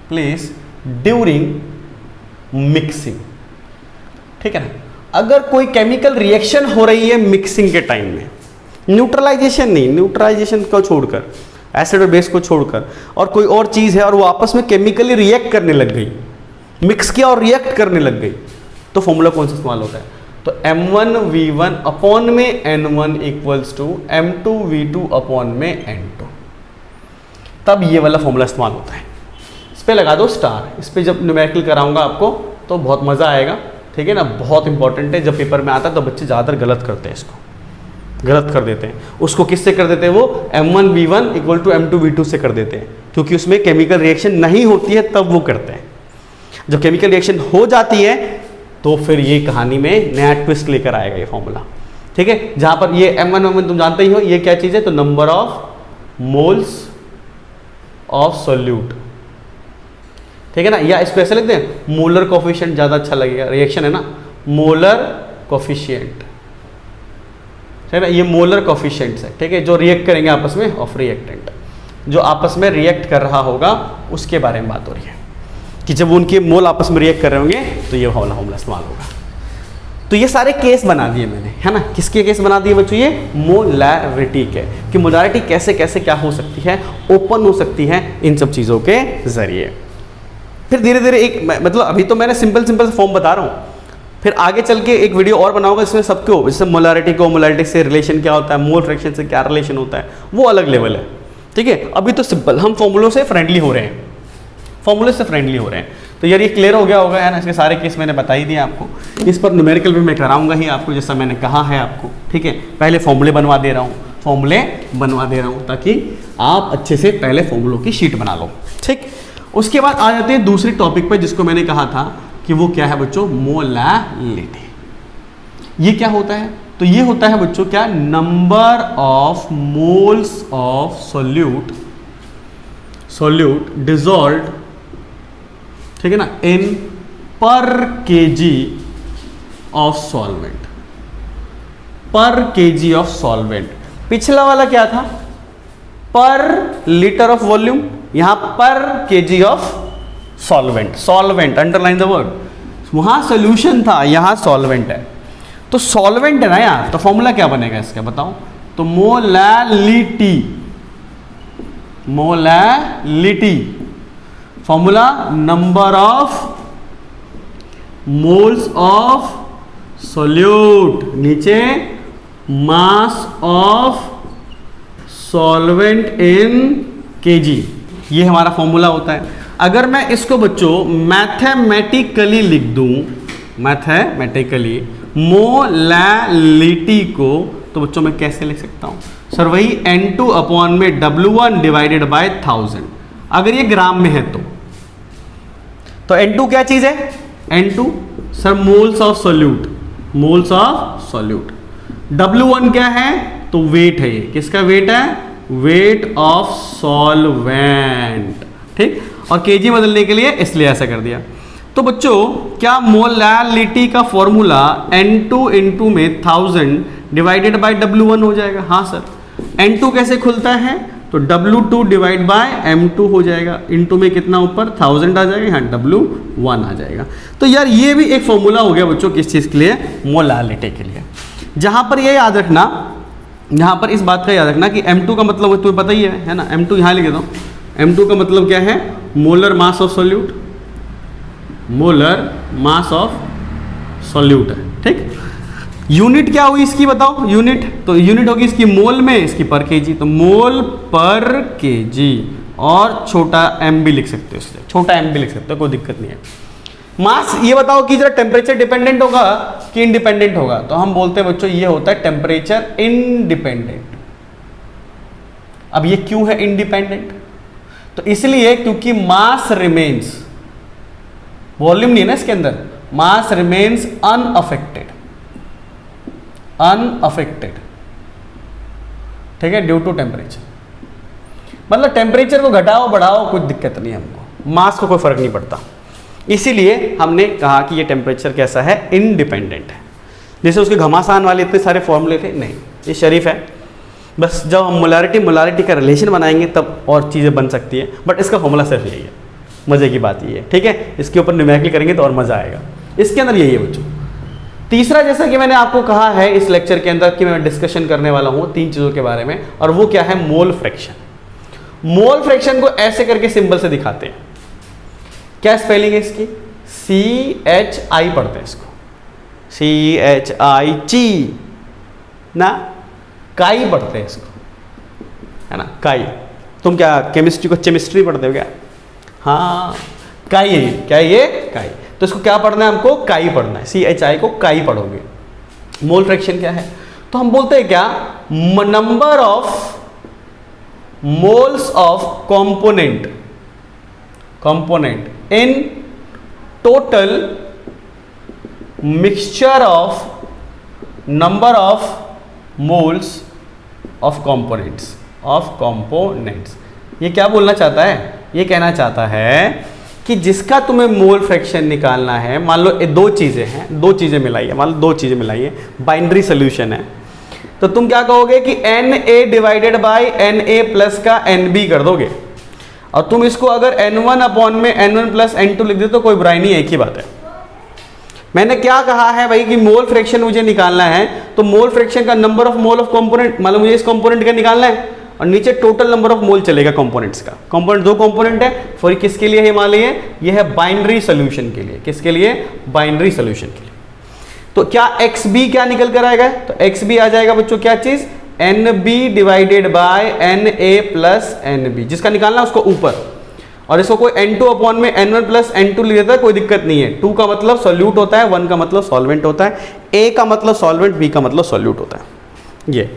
place during mixing. ठीक है ना, अगर कोई केमिकल रिएक्शन हो रही है मिक्सिंग के टाइम में, न्यूट्रलाइजेशन नहीं, न्यूट्रलाइजेशन को छोड़कर, एसिड और बेस को छोड़कर, और कोई और चीज़ है और वो आपस में केमिकली रिएक्ट करने लग गई, मिक्स किया और रिएक्ट करने लग गई, तो फॉर्मूला कौन सा इस्तेमाल होता है, तो M1V1 अपॉन में N1 equals to M2V2 upon में N2, तब ये वाला फॉर्मूला इस्तेमाल होता है। इस पे लगा दो स्टार, इस पे जब न्यूमेरिकल कराऊंगा आपको तो बहुत मज़ा आएगा। ठीक है ना, बहुत इंपॉर्टेंट है, जब पेपर में आता है तो बच्चे ज़्यादातर गलत करते हैं, इसको गलत कर देते हैं। उसको किससे कर देते हैं, वो M1V1 इक्वल टू M2V2 से कर देते हैं, क्योंकि उसमें केमिकल रिएक्शन नहीं होती है तब वो करते हैं। जब केमिकल रिएक्शन हो जाती है तो फिर ये कहानी में नया ट्विस्ट लेकर आएगा ये फॉर्मूला। ठीक है, जहाँ पर ये M1 तुम जानते ही हो ये क्या चीज़ है, तो number of moles of solute. ठीक है ना, या इसको ऐसे लिख दें, मोलर कोफिशिएंट, ज़्यादा अच्छा लगेगा, रिएक्शन है ना, मोलर कोफिशिएंट। ठीक है ना, ये मोलर कोफिशिएंट्स है, ठीक है, जो रिएक्ट करेंगे आपस में, ऑफ रिएक्टेंट, जो आपस में रिएक्ट कर रहा होगा उसके बारे में बात हो रही है कि जब उनके मोल आपस में रिएक्ट कर रहे होंगे तो ये फॉर्मूला इस्तेमाल होगा। तो ये सारे केस बना दिए मैंने, है ना। किसके केस बना दिए बच्चों, ये मोलैरिटी के, कि मोलैरिटी कैसे कैसे क्या हो सकती है, ओपन हो सकती है इन सब चीज़ों के जरिए। फिर धीरे धीरे एक मतलब अभी तो मैंने सिंपल सिंपल फॉर्म बता रहा हूँ, फिर आगे चल के एक वीडियो और बनाऊंगा इसमें सबको, जैसे मोलैरिटी को, मोलैरिटी से रिलेशन क्या होता है, मोल फ्रैक्शन से क्या रिलेशन होता है, वो अलग लेवल है। ठीक है, अभी तो सिंपल हम फॉर्मूलों से फ्रेंडली हो रहे हैं, फॉर्मूले से फ्रेंडली हो रहे हैं। तो यार ये क्लियर हो गया होगा, है ना। इसके सारे केस मैंने बता ही दिए आपको, इस पर न्यूमेरिकल भी मैं कराऊंगा ही आपको, जैसा मैंने कहा है आपको। ठीक है, पहले फॉर्मूले बनवा दे रहा हूँ, ताकि आप अच्छे से पहले फॉर्मूलों की शीट बना लो। ठीक, उसके बाद आ जाते हैं दूसरी टॉपिक पर, जिसको मैंने कहा था कि वो क्या है बच्चों, मोलैरिटी। ये क्या होता है, तो ये होता है बच्चों क्या, number of moles of solute dissolved, ठीक है ना, इन पर केजी ऑफ सॉल्वेंट, पर केजी ऑफ सॉल्वेंट। पिछला वाला क्या था, पर लीटर ऑफ वॉल्यूम, यहां पर KG of solvent, solvent underline the word, वहां सोल्यूशन था, यहां सॉल्वेंट है। तो सॉल्वेंट है ना यार, तो फॉर्मूला क्या बनेगा इसका बताओ? तो molality, molality formula number of moles of solute, नीचे mass of solvent in kg, ये हमारा फॉर्मूला होता है। अगर मैं इसको बच्चों मैथमेटिकली लिख दूं, मैथमेटिकली मोलैलिटी को, तो बच्चों मैं कैसे लिख सकता हूं? सर वही N2 अपॉन में W1 डिवाइडेड बाय 1000। अगर ये ग्राम में है तो N2 क्या चीज है? N2 sir moles of solute, moles of solute. W1 क्या है? तो वेट है, ये किसका वेट है? वेट ऑफ सॉल्वेंट, ठीक। और केजी बदलने के लिए इसलिए ऐसा कर दिया। तो बच्चों क्या मोलैलिटी का फॉर्मूला N2 इंटू में 1000 डिवाइडेड बाय W1 हो जाएगा? हाँ सर। N2 कैसे खुलता है? तो W2 डिवाइड बाय M2 हो जाएगा, इंटू में कितना ऊपर 1000 आ जाएगा, यहाँ W1 आ जाएगा। तो यार ये भी एक फॉर्मूला हो गया बच्चों, किस चीज़ के लिए? मोलैलिटी के लिए। जहाँ पर ये याद रखना, यहाँ पर इस बात का याद रखना कि M2 का मतलब तुम्हें पता ही है ना, M2 यहाँ लिख देता हूँ। M2 का मतलब क्या है? Molar mass of solute, molar mass of solute है, ठीक। यूनिट क्या हुई इसकी बताओ? यूनिट, तो यूनिट होगी इसकी मोल में, इसकी पर केजी, तो मोल पर केजी, और छोटा m भी लिख सकते हो, इसलिए छोटा m भी लिख सकते हो, कोई दिक्कत नहीं है। मास ये बताओ कि जरा टेम्परेचर डिपेंडेंट होगा कि इंडिपेंडेंट होगा? तो हम बोलते हैं बच्चों ये होता है टेम्परेचर इंडिपेंडेंट। अब ये क्यों है इंडिपेंडेंट? तो इसलिए क्योंकि मास रिमेन्स, वॉल्यूम नहीं है ना इसके अंदर, मास रिमेन्स अनअफेक्टेड, अनअफेक्टेड, ठीक है, ड्यू टू टेम्परेचर। मतलब टेम्परेचर को घटाओ बढ़ाओ कोई दिक्कत नहीं है हमको, मास को कोई फर्क नहीं पड़ता। इसीलिए हमने कहा कि ये टेम्परेचर कैसा है? इंडिपेंडेंट है। जैसे उसके घमासान वाले इतने सारे फॉर्मूले थे, नहीं, ये शरीफ है। बस जब हम मोलारिटी का रिलेशन बनाएंगे तब और चीज़ें बन सकती है, बट इसका फॉर्मूला सिर्फ यही है। मज़े की बात ये है, ठीक है। इसके ऊपर न्यूमेरिकल करेंगे तो और मज़ा आएगा। इसके अंदर यही है बच्चों। तीसरा, जैसा कि मैंने आपको कहा है इस लेक्चर के अंदर कि मैं डिस्कशन करने वाला हूँ 3 चीज़ों के बारे में, और वो क्या है? Mole fraction. मोल फ्रैक्शन को ऐसे करके सिंबल से दिखाते हैं। क्या स्पेलिंग है इसकी? CHI पढ़ते हैं इसको, CHI, ची ना, काई पढ़ते हैं इसको, है ना, काई। तुम क्या केमिस्ट्री को केमिस्ट्री पढ़ते हो क्या? हाँ, काई है ये, क्या है ये? काई। तो इसको क्या पढ़ना है हमको? काई पढ़ना है, CHI को काई पढ़ोगे। मोल फ्रैक्शन क्या है? तो हम बोलते हैं क्या? Number of moles of component, component in total mixture of number of moles of components, of components. ये क्या बोलना चाहता है? ये कहना चाहता है कि जिसका तुम्हें मोल फ्रैक्शन निकालना है, मान लो 2 चीज़ें हैं, 2 चीज़ें मिलाई है, मान लो 2 चीज़ें मिलाई है, बाइनरी सोल्यूशन है, तो तुम क्या कहोगे कि Na divided by Na plus का Nb कर दोगे, और तुम इसको अगर N1 अपॉन में N1 प्लस N2 लिख दे तो कोई बुराई नहीं है, एक ही बात है। मैंने क्या कहा है भाई कि मोल फ्रैक्शन मुझे निकालना है, तो मोल फ्रैक्शन का number of mole of component, मतलब मुझे इस कंपोनेंट का निकालना है, और नीचे टोटल नंबर ऑफ मोल चलेगा कंपोनेंट्स का। कंपोनेंट 2 कंपोनेंट है, फॉर किसके लिए है? मान लीजिए ये है बाइनरी सोल्यूशन के लिए। किसके लिए? बाइनरी सोल्यूशन के लिए। तो क्या XB क्या निकल कर आएगा? तो XB आ जाएगा बच्चों क्या चीज? NB divided by Na plus NB, जिसका निकालना है उसको ऊपर, और इसको कोई N2 अपॉन में N1 प्लस N2 लिख देता है, कोई दिक्कत नहीं है। 2 का मतलब सोल्यूट होता है, 1 का मतलब सॉल्वेंट होता है, A का मतलब सॉल्वेंट, B का मतलब सोल्यूट होता है। ये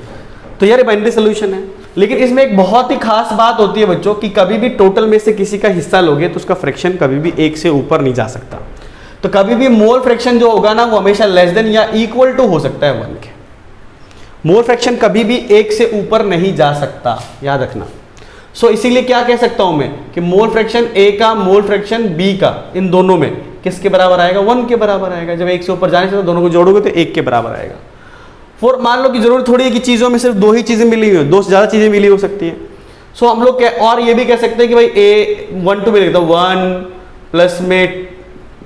तो यार बाइनरी सोल्यूशन है। लेकिन इसमें एक बहुत ही खास बात होती है बच्चों कि कभी भी टोटल में से किसी का हिस्सा लोगे तो उसका फ्रैक्शन कभी भी 1 से ऊपर नहीं जा सकता। तो कभी भी मोल फ्रैक्शन जो होगा ना वो हमेशा लेस देन या इक्वल टू हो सकता है 1 के। मोल फ्रैक्शन कभी भी 1 से ऊपर नहीं जा सकता, याद रखना। सो इसीलिए क्या कह सकता हूं मैं कि मोल फ्रैक्शन A का, मोल फ्रैक्शन B का, इन दोनों में किसके बराबर आएगा? 1 के बराबर आएगा। जब 1 से ऊपर जाने से तो दोनों को जोड़ोगे तो 1 के बराबर आएगा। फॉर मान लो कि जरूरी थोड़ी है कि चीज़ों में सिर्फ 2 ही चीज़ें मिली हुई हो, 2 से ज़्यादा चीज़ें मिली हो सकती है। सो हम लोग और ये भी कह सकते हैं कि भाई A 1 2 में लिखता हूँ 1 प्लस में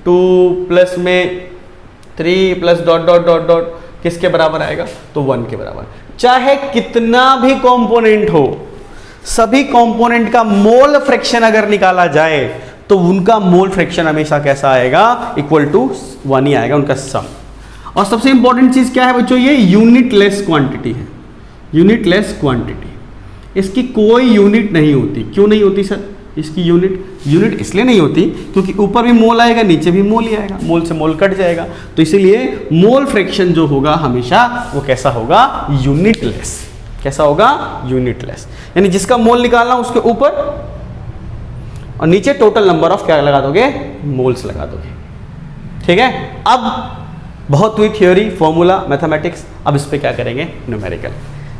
2 प्लस में 3 plus dot dot dot dot किसके बराबर आएगा? तो 1 के बराबर। चाहे कितना भी कंपोनेंट हो, सभी कंपोनेंट का मोल फ्रैक्शन अगर निकाला जाए तो उनका मोल फ्रैक्शन हमेशा कैसा आएगा? इक्वल टू 1 ही आएगा, उनका सम। और सबसे इंपॉर्टेंट चीज क्या है बच्चों? ये यूनिट लेस क्वांटिटी है, यूनिट लेस क्वांटिटी। इसकी कोई यूनिट नहीं होती। क्यों नहीं होती सर इसकी यूनिट इसलिए नहीं होती क्योंकि ऊपर भी मोल आएगा, नीचे भी मोल ही आएगा, मोल से मोल कट जाएगा। तो इसीलिए मोल फ्रैक्शन जो होगा हमेशा वो कैसा होगा? Unit less. कैसा होगा? Unit less. यानी जिसका मोल निकालना उसके ऊपर और नीचे टोटल नंबर ऑफ क्या लगा दोगे? मोल्स लगा दोगे। ठीक है। अब बहुत हुई थ्योरी, फॉर्मूला, मैथमेटिक्स। अब इस पे क्या करेंगे?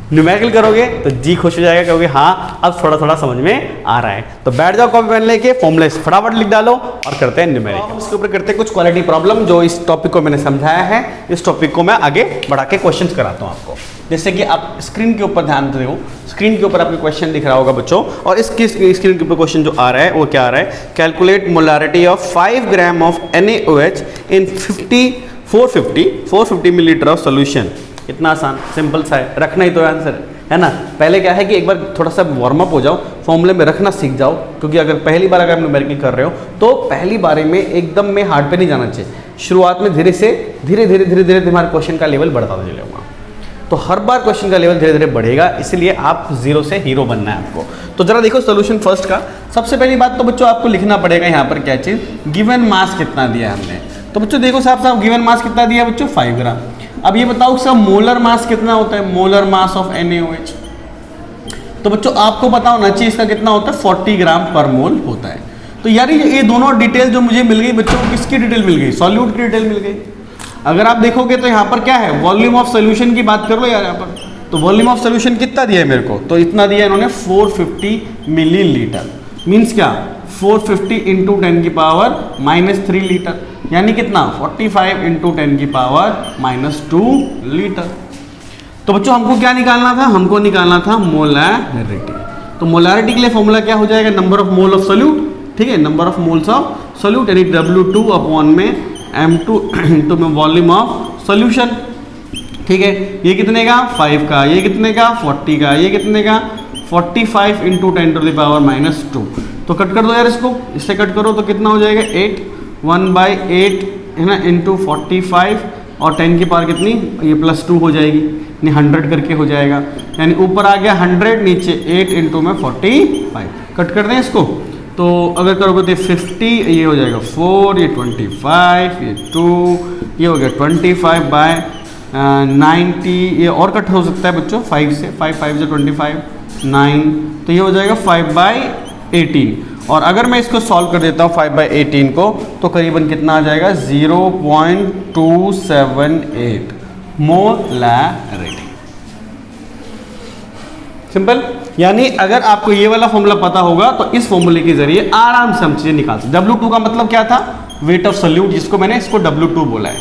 न्यूमेरिकल करोगे तो जी खुश हो जाएगा, क्योंकि हाँ अब थोड़ा थोड़ा समझ में आ रहा है। तो बैठ जाओ कॉपी पेन लेके, फॉर्मूले फटाफट लिख डालो और करते हैं न्यूमेरिकल। इसके ऊपर करते हैं कुछ क्वालिटी प्रॉब्लम। जो इस टॉपिक को मैंने समझाया है, इस टॉपिक को मैं आगे बढ़ा के क्वेश्चंस कराता हूँ आपको। जैसे कि आप स्क्रीन के ऊपर ध्यान दो, स्क्रीन के ऊपर आपको क्वेश्चन दिख रहा होगा बच्चों, और इसकी स्क्रीन के ऊपर क्वेश्चन जो आ रहा है वो क्या आ रहा है? Calculate molarity of 5 gram of NaOH in 450 millilitre of solution. इतना आसान, सिंपल सा है, रखना ही तो आंसर है ना। पहले क्या है कि एक बार थोड़ा सा वार्म अप हो जाओ, फॉर्मूले में रखना सीख जाओ, क्योंकि अगर पहली बार अगर आप न्यूमेरिकल कर रहे हो तो पहली बारे में एकदम में हार्ड पे नहीं जाना चाहिए। शुरुआत में धीरे धीरे तुम्हारे क्वेश्चन का लेवल बढ़ता चलेगा। तो हर बार क्वेश्चन का लेवल धीरे धीरे बढ़ेगा, इसलिए आप जीरो से हीरो बनना है आपको। तो जरा देखो सोल्यूशन फर्स्ट का। सबसे पहली बात तो बच्चों आपको लिखना पड़ेगा यहाँ पर क्या चीज़? गिवन मास कितना दिया हमने। तो बच्चों देखो साहब गिवन मास कितना दिया बच्चों? 5 ग्राम। अब ये बताओ सब मोलर मास कितना होता है? Molar mass of NaOH। तो बच्चों आपको पता होना चाहिए इसका कितना होता है? 40 ग्राम पर मोल होता है। तो यार ये दोनों डिटेल जो मुझे मिल गई बच्चों, किसकी डिटेल मिल गई? सॉल्यूट की डिटेल मिल गई। अगर आप देखोगे तो यहाँ पर क्या है? वॉल्यूम ऑफ सोल्यूशन की बात कर लो यार यहाँ पर। तो वॉल्यूम ऑफ सोल्यूशन कितना दिया है मेरे को? तो इतना दिया इन्होंने 450 मिलीलीटर। मीन्स क्या? 450 इंटू 10 की पावर -3 लीटर, यानी कितना? 45 इंटू 10 की पावर -2 लीटर। तो बच्चों हमको क्या निकालना था? हमको निकालना था मोलैरिटी। तो मोलैरिटी के लिए फॉर्मूला क्या हो जाएगा? Number of mole of solute. ठीक है, number of moles of solute, यानी W2 अपॉन में M2 इंटू में वॉल्यूम ऑफ सोल्यूशन। ठीक है, ये कितने का? 5 का। ये कितने का? 40 का। ये कितने का? 45 इंटू 10 टू द पावर -2। तो कट कर दो यार इसको, इससे कट करो तो कितना हो जाएगा? 8 1/8 है ना, इंटू 45 और 10 की पावर कितनी? ये +2 हो जाएगी, यानी 100 करके हो जाएगा। यानी ऊपर आ गया 100, नीचे 8 इंटू में 45। कट कर दें इसको, तो अगर करोगे तो 50, ये हो जाएगा 4, ये 25, ये 2, ये हो गया 25/90। ये और कट हो सकता है बच्चों 5 से, 5 से 25, 9, तो ये हो जाएगा 5/18। और अगर मैं इसको सॉल्व कर देता हूँ 5/18 को, तो करीबन कितना आ जाएगा? 0.278 मोलैरिटी। सिंपल। यानी अगर आपको ये वाला फॉर्मूला पता होगा तो इस फॉर्मूले के जरिए आराम से हम चीजें निकाल सकते। W2 का मतलब क्या था? वेट ऑफ सोल्यूट, जिसको मैंने इसको W2 बोला है।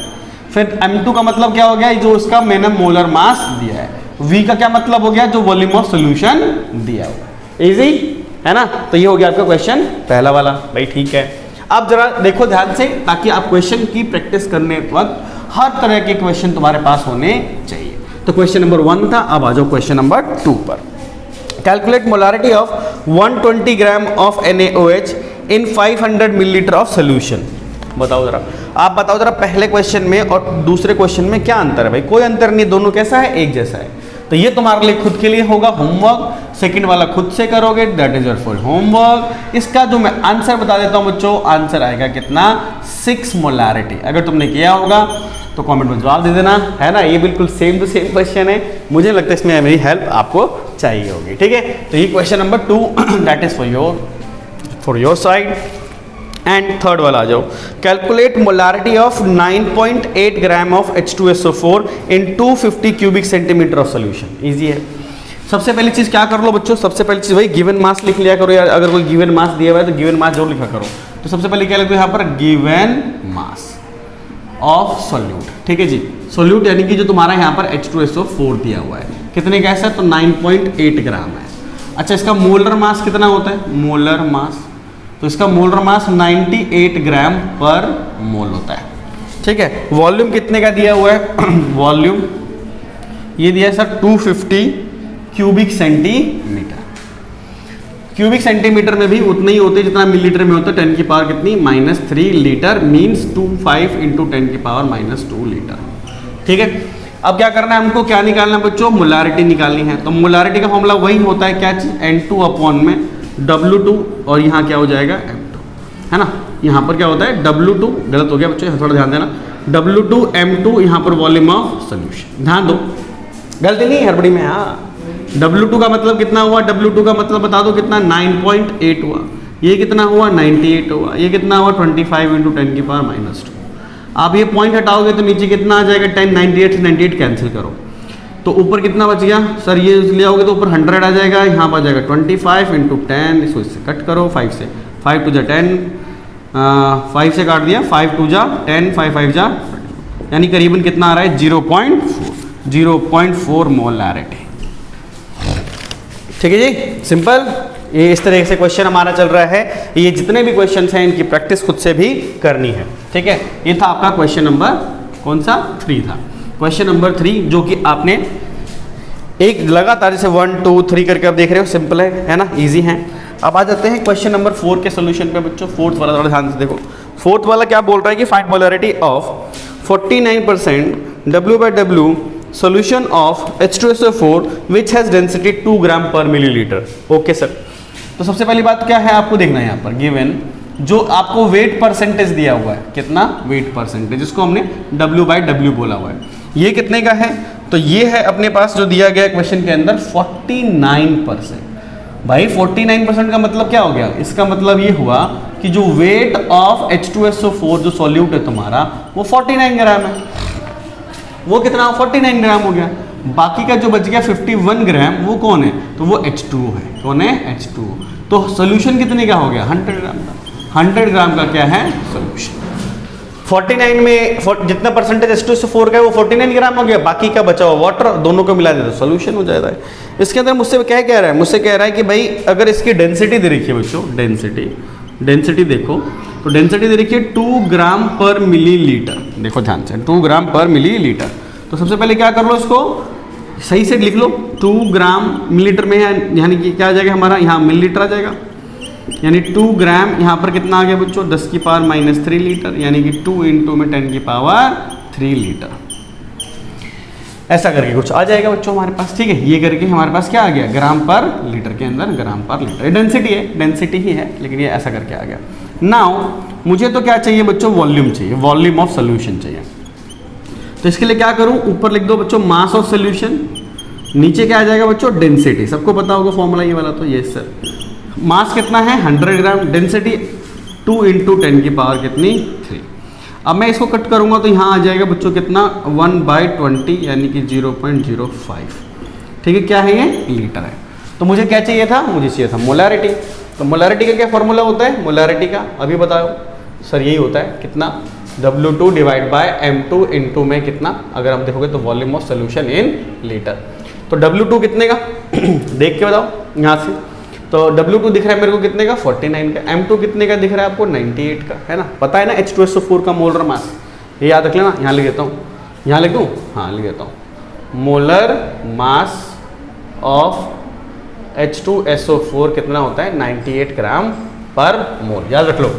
फिर M2 का मतलब क्या हो गया? जो उसका मैंने मोलर मास दिया है। V का क्या मतलब हो गया? जो वॉल्यूम ऑफ सोल्यूशन दिया हुआ। इजी है ना। तो ये हो गया आपका क्वेश्चन पहला वाला। भाई ठीक है, अब जरा देखो ध्यान से, ताकि आप क्वेश्चन की प्रैक्टिस करने वक्त हर तरह के क्वेश्चन तुम्हारे पास होने चाहिए। तो क्वेश्चन नंबर 1 था, अब आ जाओ क्वेश्चन नंबर 2 पर। Calculate molarity of 120 gram of NaOH in 500 millilitre of solution. बताओ जरा, आप बताओ जरा, पहले क्वेश्चन में और दूसरे क्वेश्चन में क्या अंतर है? भाई कोई अंतर नहीं, दोनों कैसा है? एक जैसा है। तो ये तुम्हारे लिए खुद के लिए होगा होमवर्क, सेकंड वाला खुद से करोगे, that is your full homework. इसका जो मैं आंसर बता देता हूं बच्चों, आंसर आएगा कितना? 6 मोलारिटी। अगर तुमने किया होगा तो कमेंट में जवाब दे देना, है ना। ये बिल्कुल सेम टू सेम क्वेश्चन है, मुझे लगता है इसमें मेरी हेल्प आपको चाहिए होगी। ठीक है, तो ये question number 2 that is for your side. And third वाला आ जाओ। Calculate molarity of 9.8 gram of H2SO4 in 250 cubic centimetre of solution. Easy है। सबसे पहली चीज क्या कर लो बच्चों? सबसे पहली चीज भाई गिवन मास लिख लिया करो यार। अगर कोई गिवन मास दिया हुआ है तो गिवन मास जरूर लिखा करो। तो सबसे पहले क्या लिखो यहाँ पर? Given mass of solute. ठीक है जी, सोल्यूट यानी कि जो तुम्हारा यहाँ पर H2SO4 दिया हुआ है, कितने का है? तो 9.8 ग्राम है। अच्छा, इसका मोलर मास कितना होता है? मोलर मास तो इसका मोलर मास 98 ग्राम पर मोल होता है। ठीक है, वॉल्यूम कितने का दिया हुआ है वॉल्यूम ये दिया है sir 250 cubic centimetre. Cubic centimetre में भी उतना ही होते जितना मिलीलीटर में होता है, 10 की पावर कितनी -3 लीटर, मीन्स 25 × 10 की पावर -2 लीटर। ठीक है, अब क्या करना है हमको, क्या निकालना है बच्चों, मोलारिटी निकालनी है। तो मोलारिटी का फॉर्मूला वही होता है, क्या चीज, N2 अपॉन में W2 और यहाँ क्या हो जाएगा M2, है ना। यहाँ पर क्या होता है W2, गलत हो गया बच्चों, थोड़ा ध्यान देना, W2 M2 यहाँ पर वॉल्यूम ऑफ सोल्यूशन, ध्यान दो, गलती नहीं हड़बड़ी में। हाँ, W2 का मतलब कितना हुआ, W2 का मतलब बता दो कितना, 9.8 हुआ, ये कितना हुआ 98 हुआ, ये कितना हुआ 25 × 10 की पावर -2। आप ये पॉइंट हटाओगे तो नीचे कितना आ जाएगा 10, 98 से 98 कैंसिल करो तो ऊपर कितना बच गया सर, ये ले आओगे तो ऊपर 100 आ जाएगा, यहाँ पर आ जाएगा 25 × 10, इसको इससे कट करो 5 से, 5 2 10, 5 से काट दिया, 5 2 10, 5 5 जा, यानी करीबन कितना आ रहा है 0.4 मोलारिटी। ठीक है जी, सिंपल। ये इस तरह से क्वेश्चन हमारा चल रहा है। ये जितने भी क्वेश्चंस हैं इनकी प्रैक्टिस खुद से भी करनी है। ठीक है, ये था आपका क्वेश्चन नंबर कौन सा 3 था, क्वेश्चन नंबर 3, जो कि आपने एक लगातार जैसे 1 2 3 करके आप देख रहे हो, सिंपल है ना, इजी है। अब आ जाते हैं क्वेश्चन नंबर 4 के सोल्यूशन पे बच्चों। फोर्थ वाला थोड़ा ध्यान से देखो, फोर्थ वाला क्या बोल रहा है कि find molarity of 49% W/W solution of H2SO4 which has density 2 ग्राम पर मिलीलीटर। ओके सर, तो सबसे पहली बात क्या है आपको देखना है यहाँ पर गिवन जो आपको वेट परसेंटेज दिया हुआ है, कितना वेट परसेंटेज, जिसको हमने W/W बोला हुआ है, ये कितने का है, तो ये है अपने पास जो दिया गया क्वेश्चन के अंदर 49%। भाई 49% का मतलब क्या हो गया, इसका मतलब ये हुआ कि जो वेट ऑफ H2SO4 जो सॉल्यूट है तुम्हारा वो 49 ग्राम है, वो कितना 49 ग्राम हो गया। बाकी का जो बच गया 51 ग्राम वो कौन है, तो वो H2O है, कौन है H2O। तो सोल्यूशन कितने का हो गया 100 ग्राम का, 100 ग्राम का क्या है सोल्यूशन। 49 में जितना परसेंटेज H2SO4 का है वो 49 ग्राम हो गया, बाकी का बचा हुआ वाटर, दोनों को मिला देते सोल्यूशन हो जाता है। इसके अंदर मुझसे क्या कह रहा है, मुझसे कह रहा है कि भाई अगर इसकी डेंसिटी दे रखी है बच्चों, डेंसिटी देखो, तो डेंसिटी दे रखी है 2 ग्राम पर मिलीलीटर। देखो ध्यान से, 2 ग्राम पर मिलीलीटर। तो सबसे पहले क्या कर लो, इसको सही से लिख लो, 2 ग्राम मिलीलीटर में है, यानी कि क्या आ जाएगा हमारा, यहाँ मिलीलीटर आ जाएगा, यानी 2 ग्राम यहाँ पर कितना आ गया बच्चों 10 की पावर -3 लीटर, यानी कि 2 × में 10 की पावर 3 लीटर। ऐसा करके कुछ आ जाएगा बच्चों हमारे पास। ठीक है, ये करके हमारे पास क्या आ गया, ग्राम पर लीटर के अंदर ग्राम पर लीटर, डेंसिटी है, डेंसिटी ही है, लेकिन ये ऐसा करके आ गया। नाउ मुझे तो क्या चाहिए बच्चों, वॉल्यूम चाहिए, वॉल्यूम ऑफ सोल्यूशन चाहिए। तो इसके लिए क्या करूं, ऊपर लिख दो बच्चों मास ऑफ सोल्यूशन, नीचे क्या आ जाएगा बच्चों डेंसिटी, सबको पता होगा फॉर्मूला ये वाला, तो ये सर मास कितना है 100 ग्राम, डेंसिटी 2 × 10 की पावर कितनी 3। अब मैं इसको कट करूंगा तो यहाँ आ जाएगा बच्चों कितना 1/20, यानी कि 0.05। ठीक है, क्या है ये लीटर है। तो मुझे क्या चाहिए था, मुझे चाहिए था मोलारिटी। तो मोलारिटी का क्या फॉर्मूला होता है, मोलारिटी का अभी बताओ सर, यही होता है कितना W2 / M2 × में कितना, अगर हम देखोगे तो volume of solution in litre. तो W2 कितने का देख के बताओ यहाँ से, तो W2 दिख रहा है मेरे को कितने का 49 का, M2 कितने का दिख रहा है आपको 98 का, है ना, पता है ना H2SO4 का मोलर मास, ये याद रख लेना। यहाँ लिख देता हूँ, यहाँ लिख दूँ, हाँ लिख देता हूँ, मोलर मास ऑफ H2SO4 कितना होता है 98 ग्राम पर मोल, याद रख लो।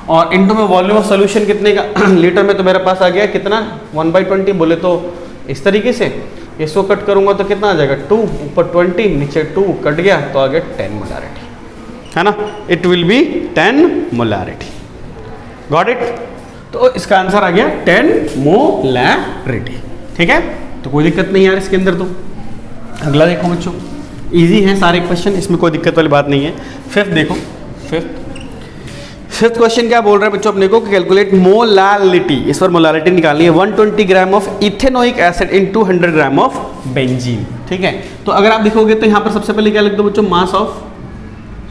और इनटू में वॉल्यूम ऑफ सोल्यूशन कितने का लीटर में, तो मेरे पास आ गया कितना 1/20, बोले तो इस तरीके से इसको कट करूंगा तो कितना आ जाएगा 2, ऊपर 20, नीचे 2 कट गया तो आ गया 10 मोलारिटी, है ना, it will be 10 molarity. Got it. तो इसका आंसर आ गया 10 मोलारिटी। ठीक है, तो कोई दिक्कत नहीं यार इसके अंदर। तो अगला देखो बच्चों, इजी है सारे क्वेश्चन, इसमें कोई दिक्कत वाली बात नहीं है। फिफ्थ देखो, फिफ्थ क्वेश्चन क्या बोल रहा है बच्चों अपने को, कैलकुलेट मोलालिटी, इस पर मोलालिटी निकालनी है 120 gram of ethanoic acid in 200 gram of benzene. ठीक है, तो अगर आप देखोगे तो यहाँ पर सबसे पहले क्या लिख दो बच्चों, मास ऑफ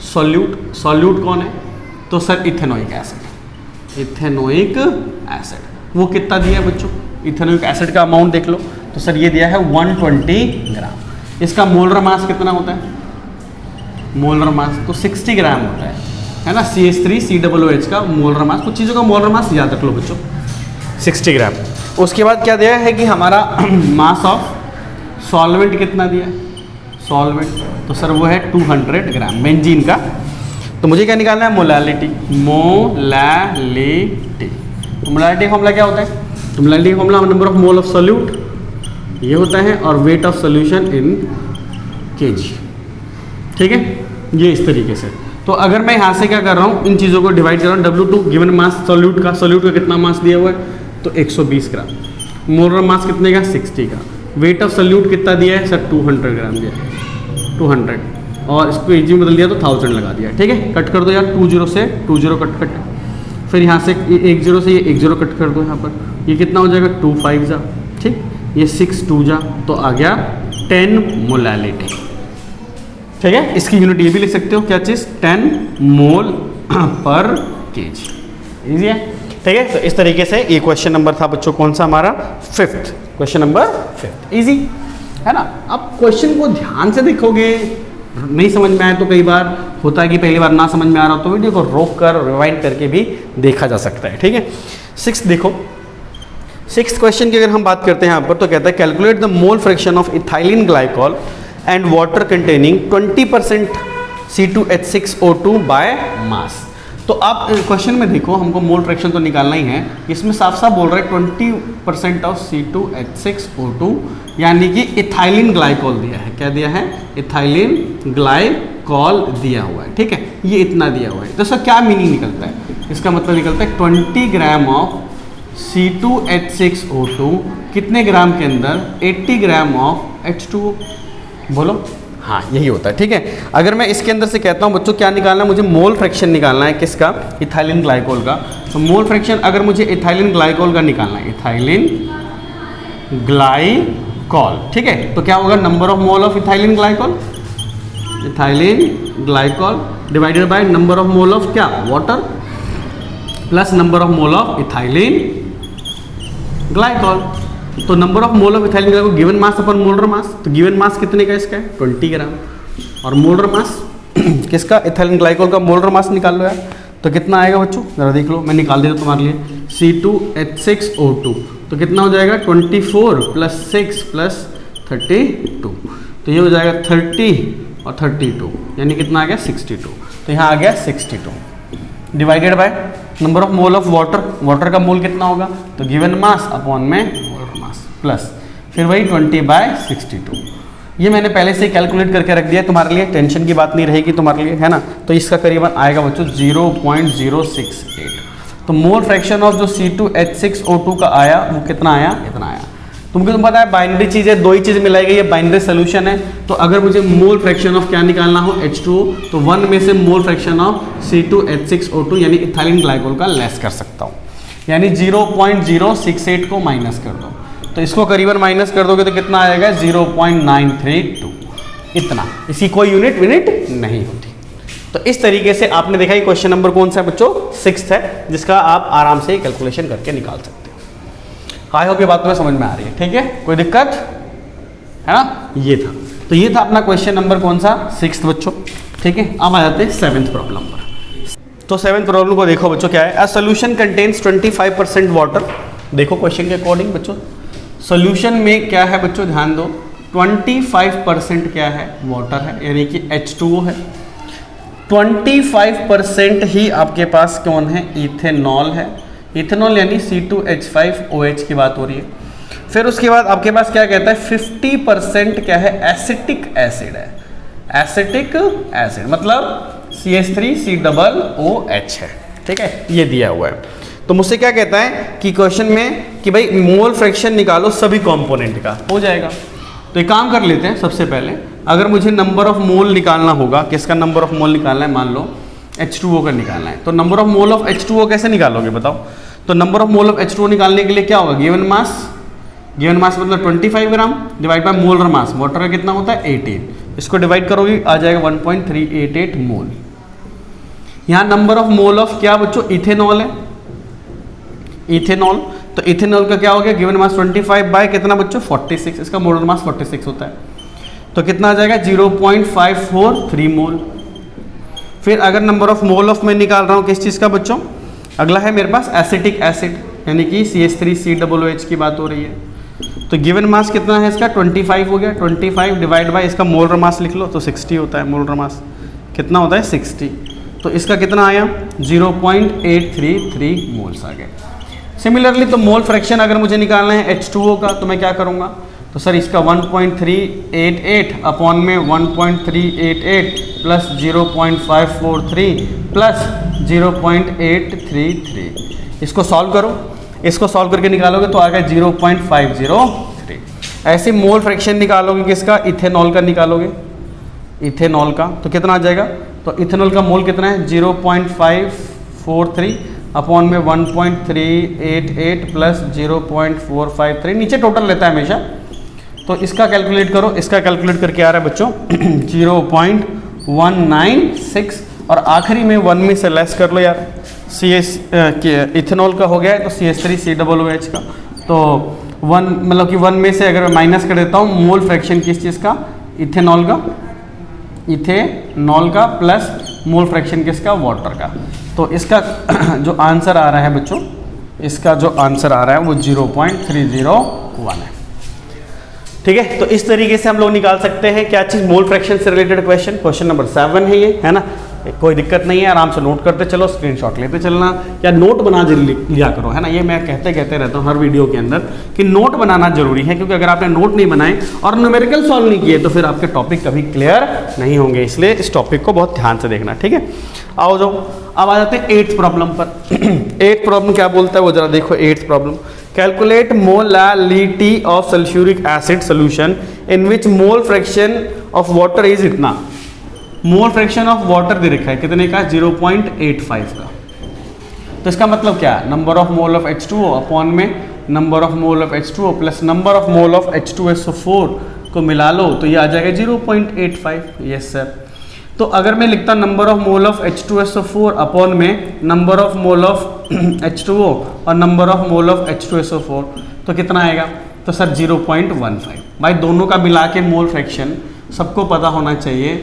सॉल्यूट, सॉल्यूट कौन है, तो sir ethanoic acid, ethanoic acid वो कितना दिया है बच्चों, इथेनोइक एसिड का अमाउंट देख लो, तो सर ये दिया है 120 ग्राम। इसका मोलर मास कितना होता है, मोलर मास तो 60 ग्राम होता है, है ना, CH3COOH का मोलर मास, कुछ चीज़ों का मोलर मास याद रख लो बच्चों 60 ग्राम। उसके बाद क्या दिया है कि हमारा मास ऑफ सॉल्वेंट कितना दिया है, सॉल्वेंट, तो सर वो है 200 ग्राम बेंजीन का। तो मुझे क्या निकालना है, मोलालिटी, मोलालिटी। तो मोलालिटी फॉर्मूला क्या होता है, तो molality formula number of mole of solute ये होता है और weight of solution in KG, ठीक है, ये इस तरीके से। तो अगर मैं यहाँ से क्या कर रहा हूँ, इन चीज़ों को डिवाइड कर रहा हूँ, W2 गिवन मास सोल्यूट का कितना मास दिया हुआ है, तो 120 ग्राम, मोलर मास कितने का, 60 का, वेट ऑफ सोल्यूट कितना दिया है सर, 200 ग्राम दिया है, 200, और इसको एजी में बदल दिया तो 1000 लगा दिया, ठीक है। कट कर दो यार, 20 से 20 कट, फिर यहाँ से 10 से ये 10 कट कर दो, यहाँ पर ये कितना हो जाएगा, 2 5 जा, ठीक, ये 6 2 जा, तो आ गया 10 मोलालिटी, ठीक है। इसकी यूनिट ये भी लिख सकते हो, क्या चीज़, 10 मोल पर केजी, इजी है, ठीक है। तो इस तरीके से ये क्वेश्चन नंबर था बच्चों, कौन सा हमारा, 5th question number 5th, easy है ना। अब क्वेश्चन को ध्यान से देखोगे, नहीं समझ में आए तो कई बार होता है कि पहली बार ना समझ में आ रहा हो तो वीडियो को रोक कर रिवाइंड करके भी देखा जा सकता है, ठीक है। 6 देखो, 6th क्वेश्चन की अगर हम बात करते हैं यहाँ पर, तो कहता है calculate the mole fraction of ethylene glycol and water containing 20% C2H6O2 by mass. तो आप क्वेश्चन में देखो, हमको मोल फ्रैक्शन तो निकालना ही है, इसमें साफ साफ बोल रहा है 20% ऑफ C2H6O2, यानी कि इथाइलिन ग्लाइकॉल दिया है, क्या दिया है, इथाइलिन ग्लाइकॉल दिया हुआ है, ठीक है, ये इतना दिया हुआ है। तो इसका क्या मीनिंग निकलता है, इसका मतलब निकलता है 20 ग्राम ऑफ C2H6O2 कितने ग्राम के अंदर, 80 ग्राम ऑफ H2O, बोलो, हाँ यही होता है, ठीक है। अगर मैं इसके अंदर से कहता हूँ बच्चों क्या निकालना है, मुझे मोल फ्रैक्शन निकालना है, किसका, इथाइलिन ग्लाइकोल का। तो मोल फ्रैक्शन अगर मुझे इथाइलिन ग्लाइकोल का निकालना है, इथाइलिन ग्लाइकोल, ठीक है, तो क्या होगा, number of mole of ethylene glycol, ethylene glycol divided by number of mole of क्या, water, plus number of mole of ethylene glycol. तो number of mole of ethylene glycol given mass upon molar mass, तो given मास कितने का इसका है, 20 ग्राम, और molar mass किसका, ethylene glycol का मोलर मास निकाल लो यार, तो कितना आएगा बच्चों, जरा देख लो, मैं निकाल देता हूँ तुम्हारे लिए, C2H6O2, तो कितना हो जाएगा, 24 + 6 + 32, तो ये हो जाएगा 30 और 32, यानी कितना आ गया, 62, तो यहाँ आ गया 62, divided by number of mole of water, water का मोल कितना होगा, तो गिवन मास अपॉन में मोलर मास, प्लस फिर वही 20/62। ये मैंने पहले से कैलकुलेट करके रख दिया तुम्हारे लिए, टेंशन की बात नहीं रहेगी तुम्हारे लिए, है ना। तो इसका करीबन आएगा बच्चों 0.068। तो मोल फ्रैक्शन ऑफ जो C2H6O2 का आया वो कितना आया, इतना आया। तुमको तुम पता है बाइनरी चीज़ है, दो ही चीज़ मिलाई गई है, बाइनरी सोल्यूशन है। तो अगर मुझे मोल फ्रैक्शन ऑफ क्या निकालना हो, H2O, तो 1 में से मोल फ्रैक्शन ऑफ C2H6O2 यानी इथाइलिन ग्लाइकोल का लेस कर सकता हूँ, यानी 0.068 को माइनस कर दो, तो इसको करीबन माइनस कर दोगे तो कितना आएगा, 0.932, इतना, इसकी कोई यूनिट नहीं होती। तो इस तरीके से आपने देखा ये क्वेश्चन नंबर कौन सा है बच्चों, 6th है, जिसका आप आराम से कैलकुलेशन करके निकाल सकते हो। आई होप ये बात तुम्हें समझ में आ रही है, ठीक है, कोई दिक्कत है ना। ये था, तो ये था अपना क्वेश्चन नंबर कौन सा, 6th बच्चों, ठीक है। अब आ जाते हैं 7th प्रॉब्लम पर। तो 7th प्रॉब्लम को देखो बच्चों, क्या है, अ सोल्यूशन कंटेन्स 25% वाटर। देखो क्वेश्चन के अकॉर्डिंग बच्चों, सोल्यूशन में क्या है बच्चों, ध्यान दो, 25% क्या है, वाटर है, यानी कि H2O है। 25% ही आपके पास कौन है, इथेनॉल है, इथेनॉल यानी C2H5OH की बात हो रही है। फिर उसके बाद आपके पास क्या कहता है, 50% क्या है, एसिटिक एसिड है, एसिटिक एसिड मतलब CH3COOH है, ठीक है, ये दिया हुआ है। तो मुझसे क्या कहता है कि क्वेश्चन में कि भाई मोल फ्रैक्शन निकालो सभी कंपोनेंट का, हो जाएगा। तो एक काम कर लेते हैं, सबसे पहले अगर मुझे नंबर ऑफ मोल निकालना होगा, किसका नंबर ऑफ मोल निकालना है, मान लो H2O का निकालना है, तो number of mole of H2O कैसे निकालोगे बताओ। तो number of mole of H2O निकालने के लिए क्या होगा, गिवन मास मतलब 25 gram divide by molar mass, water का कितना होता है 18, इसको डिवाइड करोगे आ जाएगा 1.388 मोल। यहाँ नंबर ऑफ मोल ऑफ क्या बच्चों, इथेनॉल है, इथेनॉल, तो इथेनॉल का क्या हो गया, गिवन मास 25 बाय कितना बच्चों 46, इसका मोलर मास 46 होता है, तो कितना आ जाएगा 0.543 मोल। फिर अगर नंबर ऑफ मोल ऑफ मैं निकाल रहा हूँ किस चीज़ का बच्चों, अगला है मेरे पास एसिटिक एसिड यानी कि CH3COOH की बात हो रही है। तो गिवन मास कितना है इसका 25 हो गया, 25 डिवाइड बाय इसका मोलर मास लिख लो तो 60 होता है। मोलर मास कितना होता है 60, तो इसका कितना आया 0.833 मोल्स आ गए। सिमिलरली तो मोल फ्रैक्शन अगर मुझे निकालना है H2O का तो मैं क्या करूँगा, तो सर इसका 1.388 अपॉन में 1.388 प्लस 0.543 प्लस 0.833, इसको सॉल्व करो, इसको सॉल्व करके निकालोगे तो आएगा 0.503। ऐसे मोल फ्रैक्शन निकालोगे किसका, इथेनॉल का निकालोगे, इथेनॉल का तो कितना आ जाएगा, तो इथेनॉल का मोल कितना है 0.543 अपॉन में 1.388 प्लस 0.453, नीचे टोटल लेता है हमेशा, तो इसका कैलकुलेट करो, इसका कैलकुलेट करके आ रहा है बच्चों 0.196 और आखिरी में 1 में से लेस कर लो यार, इथेनॉल का हो गया है तो CH3COOH का, तो 1 मतलब कि 1 में से अगर मैं माइनस कर देता हूँ मोल फ्रैक्शन किस चीज़ का, इथेनॉल का, इथेनॉल का प्लस मोल फ्रैक्शन किसका, वाटर का, तो इसका जो आंसर आ रहा है बच्चों, इसका जो आंसर आ रहा है वो 0.301 है। ठीक है, तो इस तरीके से हम लोग निकाल सकते हैं क्या चीज़, मोल फ्रैक्शन से रिलेटेड क्वेश्चन। क्वेश्चन नंबर 7 है ये, है ना, कोई दिक्कत नहीं है, आराम से नोट करते चलो, स्क्रीनशॉट लेते चलना या नोट बना लिया करो, है ना। ये मैं कहते रहता हूँ हर वीडियो के अंदर कि नोट बनाना जरूरी है, क्योंकि अगर आपने नोट नहीं बनाए और न्यूमेरिकल सॉल्व नहीं किए तो फिर आपके टॉपिक कभी क्लियर नहीं होंगे, इसलिए इस टॉपिक को बहुत ध्यान से देखना। ठीक है, आओ जाओ, अब आ जाते हैं 8th प्रॉब्लम पर। 8th प्रॉब्लम क्या बोलता है वो जरा देखो। 8th problem, calculate molality of sulphuric acid solution in which mole fraction of water is इतना। मोल फ्रैक्शन ऑफ वाटर दे रखा है कितने का, 0.85 का, तो इसका मतलब क्या, number of mole of H2O upon में number of mole of H2O plus number of mole of H2SO4 को मिला लो तो ये आ जाएगा 0.85। यस सर, तो अगर मैं लिखता number of mole of H2SO4 upon में number of mole of H2O और number of mole of H2SO4 तो कितना आएगा, तो सर 0.15। भाई दोनों का मिला के मोल फ्रैक्शन सबको पता होना चाहिए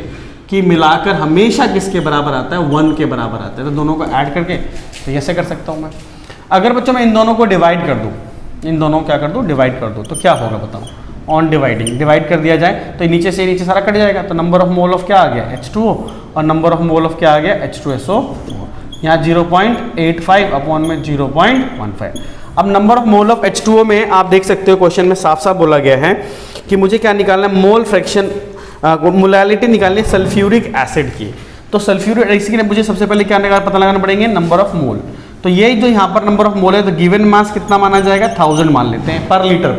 कि मिलाकर हमेशा किसके बराबर आता है, 1 के बराबर आता है, तो दोनों को ऐड करके तो ऐसे कर सकता हूँ मैं। अगर बच्चों मैं इन दोनों को डिवाइड कर दूँ, इन दोनों क्या कर दूँ, डिवाइड कर दूँ, तो क्या होगा बताओ, ऑन डिवाइडिंग डिवाइड कर दिया जाए तो नीचे से नीचे सारा कट जाएगा, तो नंबर ऑफ मोल ऑफ क्या आ गया H2O और नंबर ऑफ मोल ऑफ क्या आ गया H2SO4, यहाँ 0.85 अपॉन में 0.15। अब number of mole of H2O में आप देख सकते हो क्वेश्चन में साफ साफ बोला गया है कि मुझे क्या निकालना है, मोल फ्रैक्शन मोलालिटी निकालनी है सल्फ्यूरिक एसिड की। तो सल्फ्यूरिक एसिड के लिए मुझे सबसे पहले क्या पता लगाना पड़ेंगे, नंबर ऑफ मोल। तो ये जो यहाँ पर नंबर ऑफ मोल है तो गिवन मास कितना माना जाएगा, 1000 मान लेते हैं पर लीटर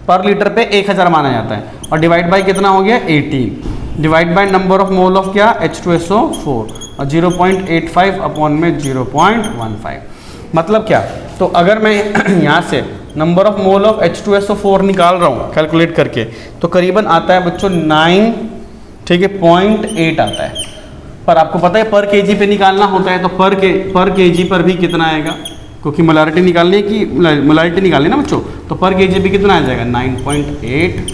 पर लीटर पे 1000 माना जाता है, और डिवाइड बाय कितना हो गया 18, divide by number of mole of क्या H2SO4 और 0.85 अपॉन में 0.15। मतलब क्या, तो अगर मैं यहाँ से number of mole of H2SO4 निकाल रहा हूँ कैलकुलेट करके तो करीबन आता है बच्चों 9, ठीक है 0.8 आता है, पर आपको पता है पर केजी पे निकालना होता है, तो पर केजी पर भी कितना आएगा, क्योंकि मोलारिटी निकालनी है कि मोलारिटी निकालनी है ना बच्चों, तो पर केजी भी कितना आ जाएगा 9.8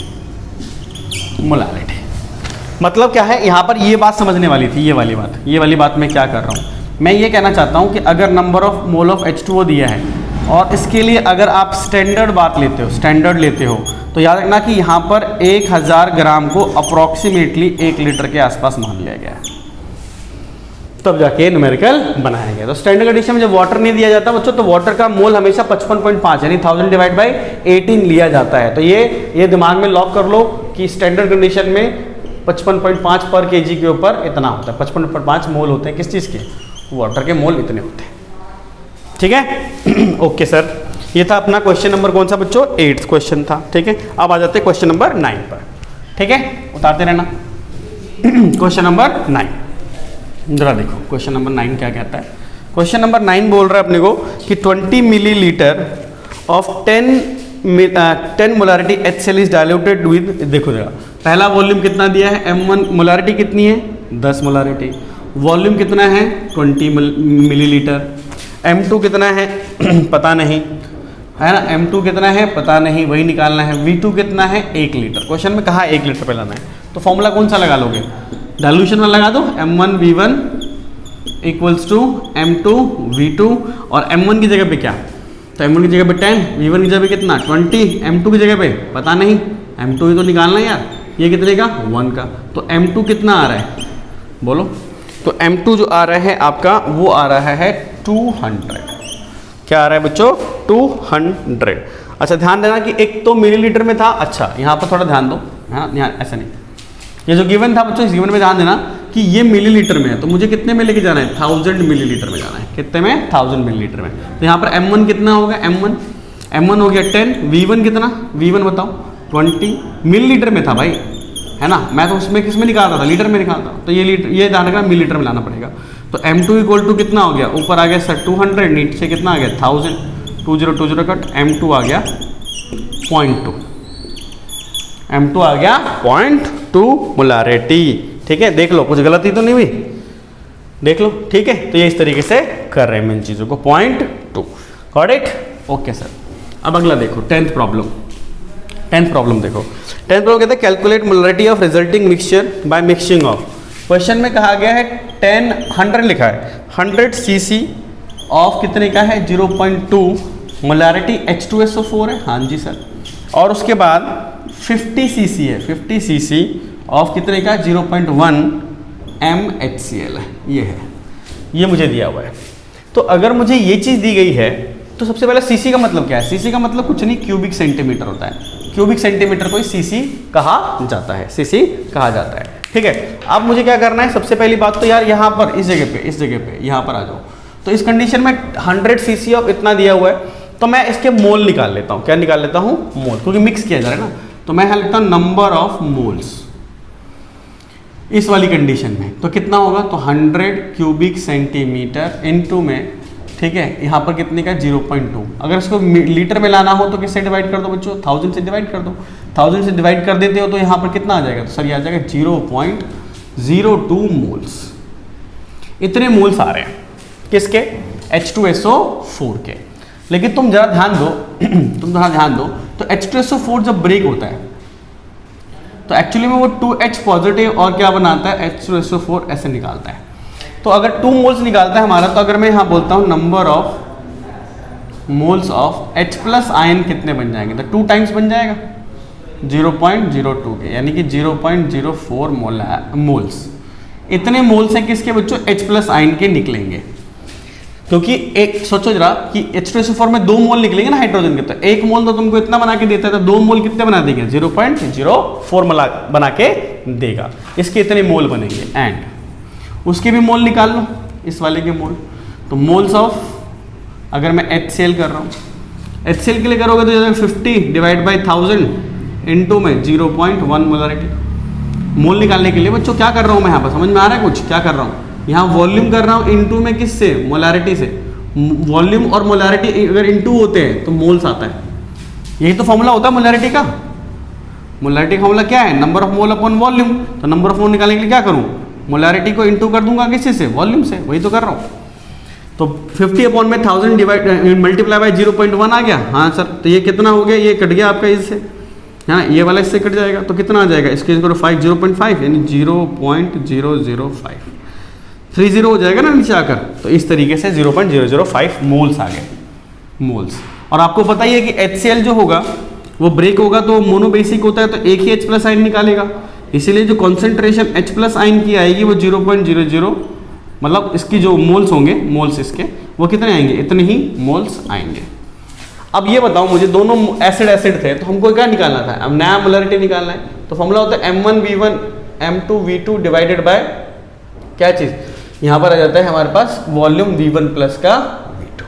मोलारिटी। मतलब क्या है यहाँ पर ये बात समझने वाली थी, ये वाली बात मैं क्या कर रहा हूँ, मैं ये कहना चाहता हूँ कि अगर number of mole of H2O दिया है और इसके लिए अगर आप स्टैंडर्ड लेते हो तो याद रखना कि यहाँ पर 1000 ग्राम को अप्रॉक्सीमेटली 1 लीटर के आसपास मान लिया गया है, तब जाके न्यूमेरिकल बनाया गया। तो स्टैंडर्ड कंडीशन में जब वाटर नहीं दिया जाता बच्चों तो वाटर का मोल हमेशा 55.5 यानी 1000 डिवाइड बाई 18 लिया जाता है। तो ये दिमाग में लॉक कर लो कि स्टैंडर्ड कंडीशन में 55.5 पर केजी के ऊपर इतना होता है, 55.5 मोल होते हैं किस चीज़ के, वाटर के मोल इतने होते हैं। ठीक है ओके सर, ये था अपना क्वेश्चन नंबर कौन सा बच्चों, 8th क्वेश्चन था। ठीक है, अब आ जाते हैं क्वेश्चन नंबर 9 पर। ठीक है, उतारते रहना। क्वेश्चन नंबर 9 जरा देखो, क्वेश्चन नंबर 9 क्या कहता है। क्वेश्चन नंबर 9 बोल रहा है अपने को कि 20 millilitre of 10 molarity HCl is diluted with, देखो जरा पहला वॉल्यूम कितना दिया है M1, मोलारिटी कितनी है 10 मोलारिटी, वॉल्यूम कितना है 20 मिलीलीटर, M2 कितना है पता नहीं, है ना, M2 कितना है पता नहीं, वही निकालना है। V2 कितना है 1 लीटर, क्वेश्चन में कहा 1 लीटर पे लाना है, तो फॉर्मूला कौन सा लगा लोगे, डाइल्यूशन में लगा दो, M1 V1 equals to M2V2 और M1 की जगह पे क्या, तो M1 की जगह पे 10, V1 की जगह पे कितना 20, M2 की जगह पे पता नहीं, M2 ही तो निकालना है यार, ये कितने का 1 का, तो M2 कितना आ रहा है बोलो, तो M2 जो आ रहा है आपका वो आ रहा है 200, क्या आ रहा है बच्चों 200। अच्छा ध्यान देना कि एक तो मिलीलीटर में था, अच्छा यहाँ पर थोड़ा ध्यान दो, हाँ ध्यान ऐसा नहीं, ये जो गिवन था बच्चों इस गिवन में ध्यान देना कि ये मिलीलीटर में है, तो मुझे कितने में लेके जाना है 1000 मिलीलीटर में जाना है, कितने में 1000 मिलीलीटर में, तो यहाँ पर M1 कितना होगा, M1 हो गया 10, V1 कितना, V1 बताओ 20 मिलीलीटर में था भाई, है ना, मैं तो उसमें किस में निकालता था, लीटर में निकालता, तो ये लीटर, ये ध्यान रखना मिलीलीटर में लाना पड़ेगा, तो M2 इक्वल टू कितना हो गया, ऊपर आ गया सर 200, नीचे कितना आ गया 1000, 2020 कट, M2 आ गया 0.2, M2 आ गया 0.2 मोलारिटी, ठीक है, देख लो कुछ गलती तो नहीं हुई, देख लो, ठीक है, तो ये इस तरीके से कर रहे हैं इन चीज़ों को, 0.2, गॉट इट, ओके सर। अब अगला देखो 10th प्रॉब्लम देखो, 10th प्रॉब्लम कहते हैं calculate molarity of resulting mixture by mixing of, question में कहा गया है 100 लिखा है, 100 cc ऑफ कितने का है 0.2 मोलारिटी H2SO4 है, हाँ जी सर, और उसके बाद 50 cc है, 50 cc ऑफ कितने का 0.1 MHCl है, ये है, ये मुझे दिया हुआ है, तो अगर मुझे ये चीज़ दी गई है तो सबसे पहले सीसी का मतलब क्या है, सीसी का मतलब कुछ नहीं क्यूबिक सेंटीमीटर होता है, क्यूबिक सेंटीमीटर को सीसी कहा जाता है, सीसी कहा जाता है, ठीक है। अब मुझे क्या करना है, सबसे पहली बात तो यार यहाँ पर इस जगह पे यहाँ पर आ जाओ, तो इस कंडीशन में 100 cc ऑफ इतना दिया हुआ है, तो मैं इसके मोल निकाल लेता हूँ, क्या निकाल लेता हूँ मोल, क्योंकि मिक्स किया जा रहा है ना, तो मैं यहाँ लिखता हूँ नंबर ऑफ मोल्स इस वाली कंडीशन में, तो कितना होगा, तो 100 क्यूबिक सेंटीमीटर इनटू में, ठीक है, यहाँ पर कितने का 0.2, अगर इसको लीटर में लाना हो तो किससे डिवाइड कर दो बच्चों, 1000 से डिवाइड कर दो, 1000 से डिवाइड कर देते हो तो यहाँ पर कितना आ जाएगा, तो सर ये आ जाएगा 0.02 मोल्स, इतने मोल्स आ रहे हैं किसके H2SO4 के। लेकिन तुम जरा ध्यान दो तो H2SO4 जब ब्रेक होता है तो एक्चुअली में वो 2H पॉजिटिव और क्या बनाता है H2SO4 ऐसे निकालता है, तो अगर 2 मोल्स निकालता है हमारा, तो अगर मैं यहाँ बोलता हूँ number of moles of H plus ion कितने बन जाएंगे, तो 2 टाइम्स बन जाएगा 0.02 के, यानी कि 0.04 मोल्स, इतने मोल्स हैं किसके बच्चों H प्लस आयन के निकलेंगे, क्योंकि एक सोचो जरा कि H2SO4 में 2 मोल निकलेंगे ना हाइड्रोजन के, तो 1 मोल तो तुमको इतना बना के देता है, तो 2 मोल कितने बना देंगे 0.04 बना के देगा, इसके इतने मोल बनेंगे, एंड उसके भी मोल निकाल लो इस वाले के मोल, तो मोल्स ऑफ अगर मैं HCl कर रहा हूँ, HCl के लिए करोगे तो 50 डिवाइड बाई 1000 इनटू में 0.1 मोलारिटी, मोल निकालने के लिए बच्चों क्या कर रहा हूँ मैं यहाँ पर, समझ में आ रहा है कुछ, क्या कर रहा हूँ यहाँ वॉल्यूम कर रहा हूँ इनटू में किससे, मोलारिटी से, वॉल्यूम और मोलारिटी अगर इनटू होते हैं तो मोल्स आता है, यही तो फॉर्मूला होता है मोलारिटी का, मोलारिटी का फॉर्मूला क्या है, number of mole upon volume, तो नंबर ऑफ मोल निकालने के लिए क्या करूँ, मोलारिटी को इनटू कर दूंगा किसी से, वॉल्यूम से, वही तो कर रहा हूँ, तो 50 अपॉन में 1000 डिवाइड मल्टीप्लाई बाय 0.1 आ गया, हाँ सर, तो ये कितना हो गया, ये कट गया आपका इससे, है ना, ये वाला इससे कट जाएगा, तो कितना आ जाएगा, इसके 0.5 यानी 0.005 30 हो जाएगा ना नीचे आकर, तो इस तरीके से 0.005 मोल्स आ गए, मोल्स। और आपको पता ही है कि HCl जो होगा वो ब्रेक होगा तो मोनोबेसिक होता है, तो एक ही H प्लस आयन निकालेगा, इसीलिए जो कॉन्सेंट्रेशन H प्लस आयन की आएगी वो 0.00, मतलब इसकी जो मोल्स होंगे, मोल्स इसके वो कितने आएंगे, इतने ही मोल्स आएंगे। अब ये बताओ मुझे, दोनों एसिड थे तो हमको क्या निकालना था, अब नया मोलारिटी निकालना है, तो फॉर्मूला होता है M1V1 M2V2 डिवाइडेड बाय क्या चीज़, यहाँ पर आ जाता है हमारे पास वॉल्यूम V1 प्लस का V2,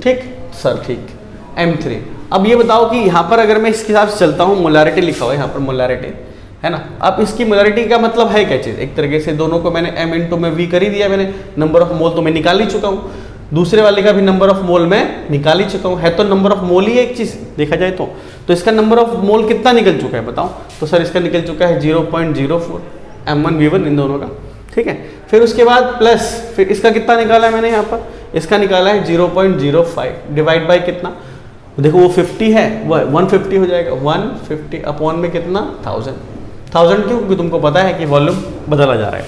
ठीक सर, ठीक M3। अब ये बताओ कि यहाँ पर अगर मैं इसके हिसाब से चलता हूँ, मोलारिटी लिखा हुआ है यहाँ पर, मोलारिटी है ना, अब इसकी मोलारिटी का मतलब है क्या चीज़, एक तरीके से दोनों को मैंने M इंटू में V कर ही दिया मैंने, नंबर ऑफ मोल तो मैं निकाल ही चुका हूँ, दूसरे वाले का भी नंबर ऑफ मोल मैं निकाल ही चुका हूँ, है तो नंबर ऑफ मोल ही एक चीज़ देखा जाए तो इसका नंबर ऑफ मोल कितना निकल चुका है बताओ, तो सर इसका निकल चुका है 0.04 M1V1 इन दोनों का, ठीक है। फिर उसके बाद प्लस, फिर इसका कितना निकाला है मैंने यहाँ पर, इसका निकाला है 0.05 डिवाइड बाय कितना, देखो वो 50 है, वो 150 हो जाएगा, 150 अपॉन में कितना 1000 क्यों, क्योंकि तुमको पता है कि वॉल्यूम बदला जा रहा है।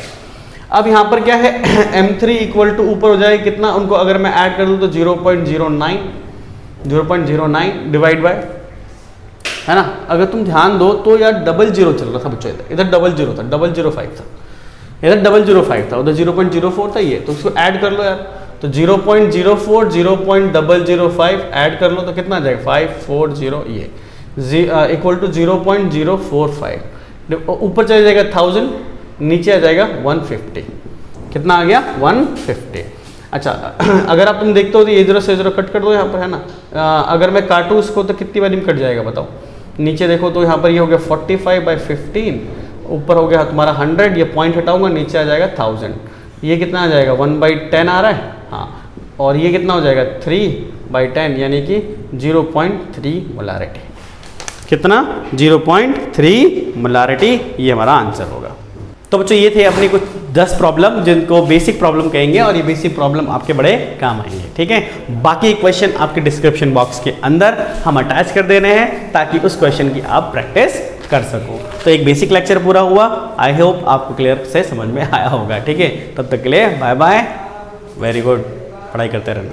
अब यहाँ पर क्या है m3 इक्वल टू ऊपर हो जाएगा कितना, उनको अगर मैं ऐड कर दूँ तो 0.09 डिवाइड बाय, है ना। अगर तुम ध्यान दो तो यार डबल जीरो चल रहा था बच्चों, इधर डबल जीरो था, 005 था, इधर 005 था, उधर 0.04 था ये, तो उसको ऐड कर लो यार। तो 0.04 0.005 ऐड कर लो तो कितना आ जाएगा 540, ये इक्वल टू 0.045, ऊपर चला जाएगा 1000, नीचे आ जाएगा 150, कितना आ गया 150। अच्छा अगर आप तुम देखते हो तो ये 0 से 0 कट कर दो यहाँ पर, है ना। अगर मैं काटूँ इसको तो कितनी बारी में कट जाएगा बताओ, नीचे देखो तो यहाँ पर ये हो गया 45/15, ऊपर हो गया तुम्हारा 100, ये पॉइंट हटाऊंगा नीचे आ जाएगा 1000, ये कितना आ जाएगा 1/10 आ रहा है, हाँ, और ये कितना हो जाएगा 3/10 यानी कि 0.3 मोलारिटी, कितना 0.3 मोलारिटी, ये हमारा आंसर होगा। तो बच्चों ये थे अपनी कुछ 10 प्रॉब्लम जिनको बेसिक प्रॉब्लम कहेंगे, और ये बेसिक प्रॉब्लम आपके बड़े काम आएंगे, ठीक है। बाकी क्वेश्चन आपके डिस्क्रिप्शन बॉक्स के अंदर हम अटैच कर दे रहे हैं ताकि उस क्वेश्चन की आप प्रैक्टिस कर सको। तो एक बेसिक लेक्चर पूरा हुआ, आई होप आपको क्लियर से समझ में आया होगा, ठीक है। तब तक के लिए बाय बाय, वेरी गुड, पढ़ाई करते रहना।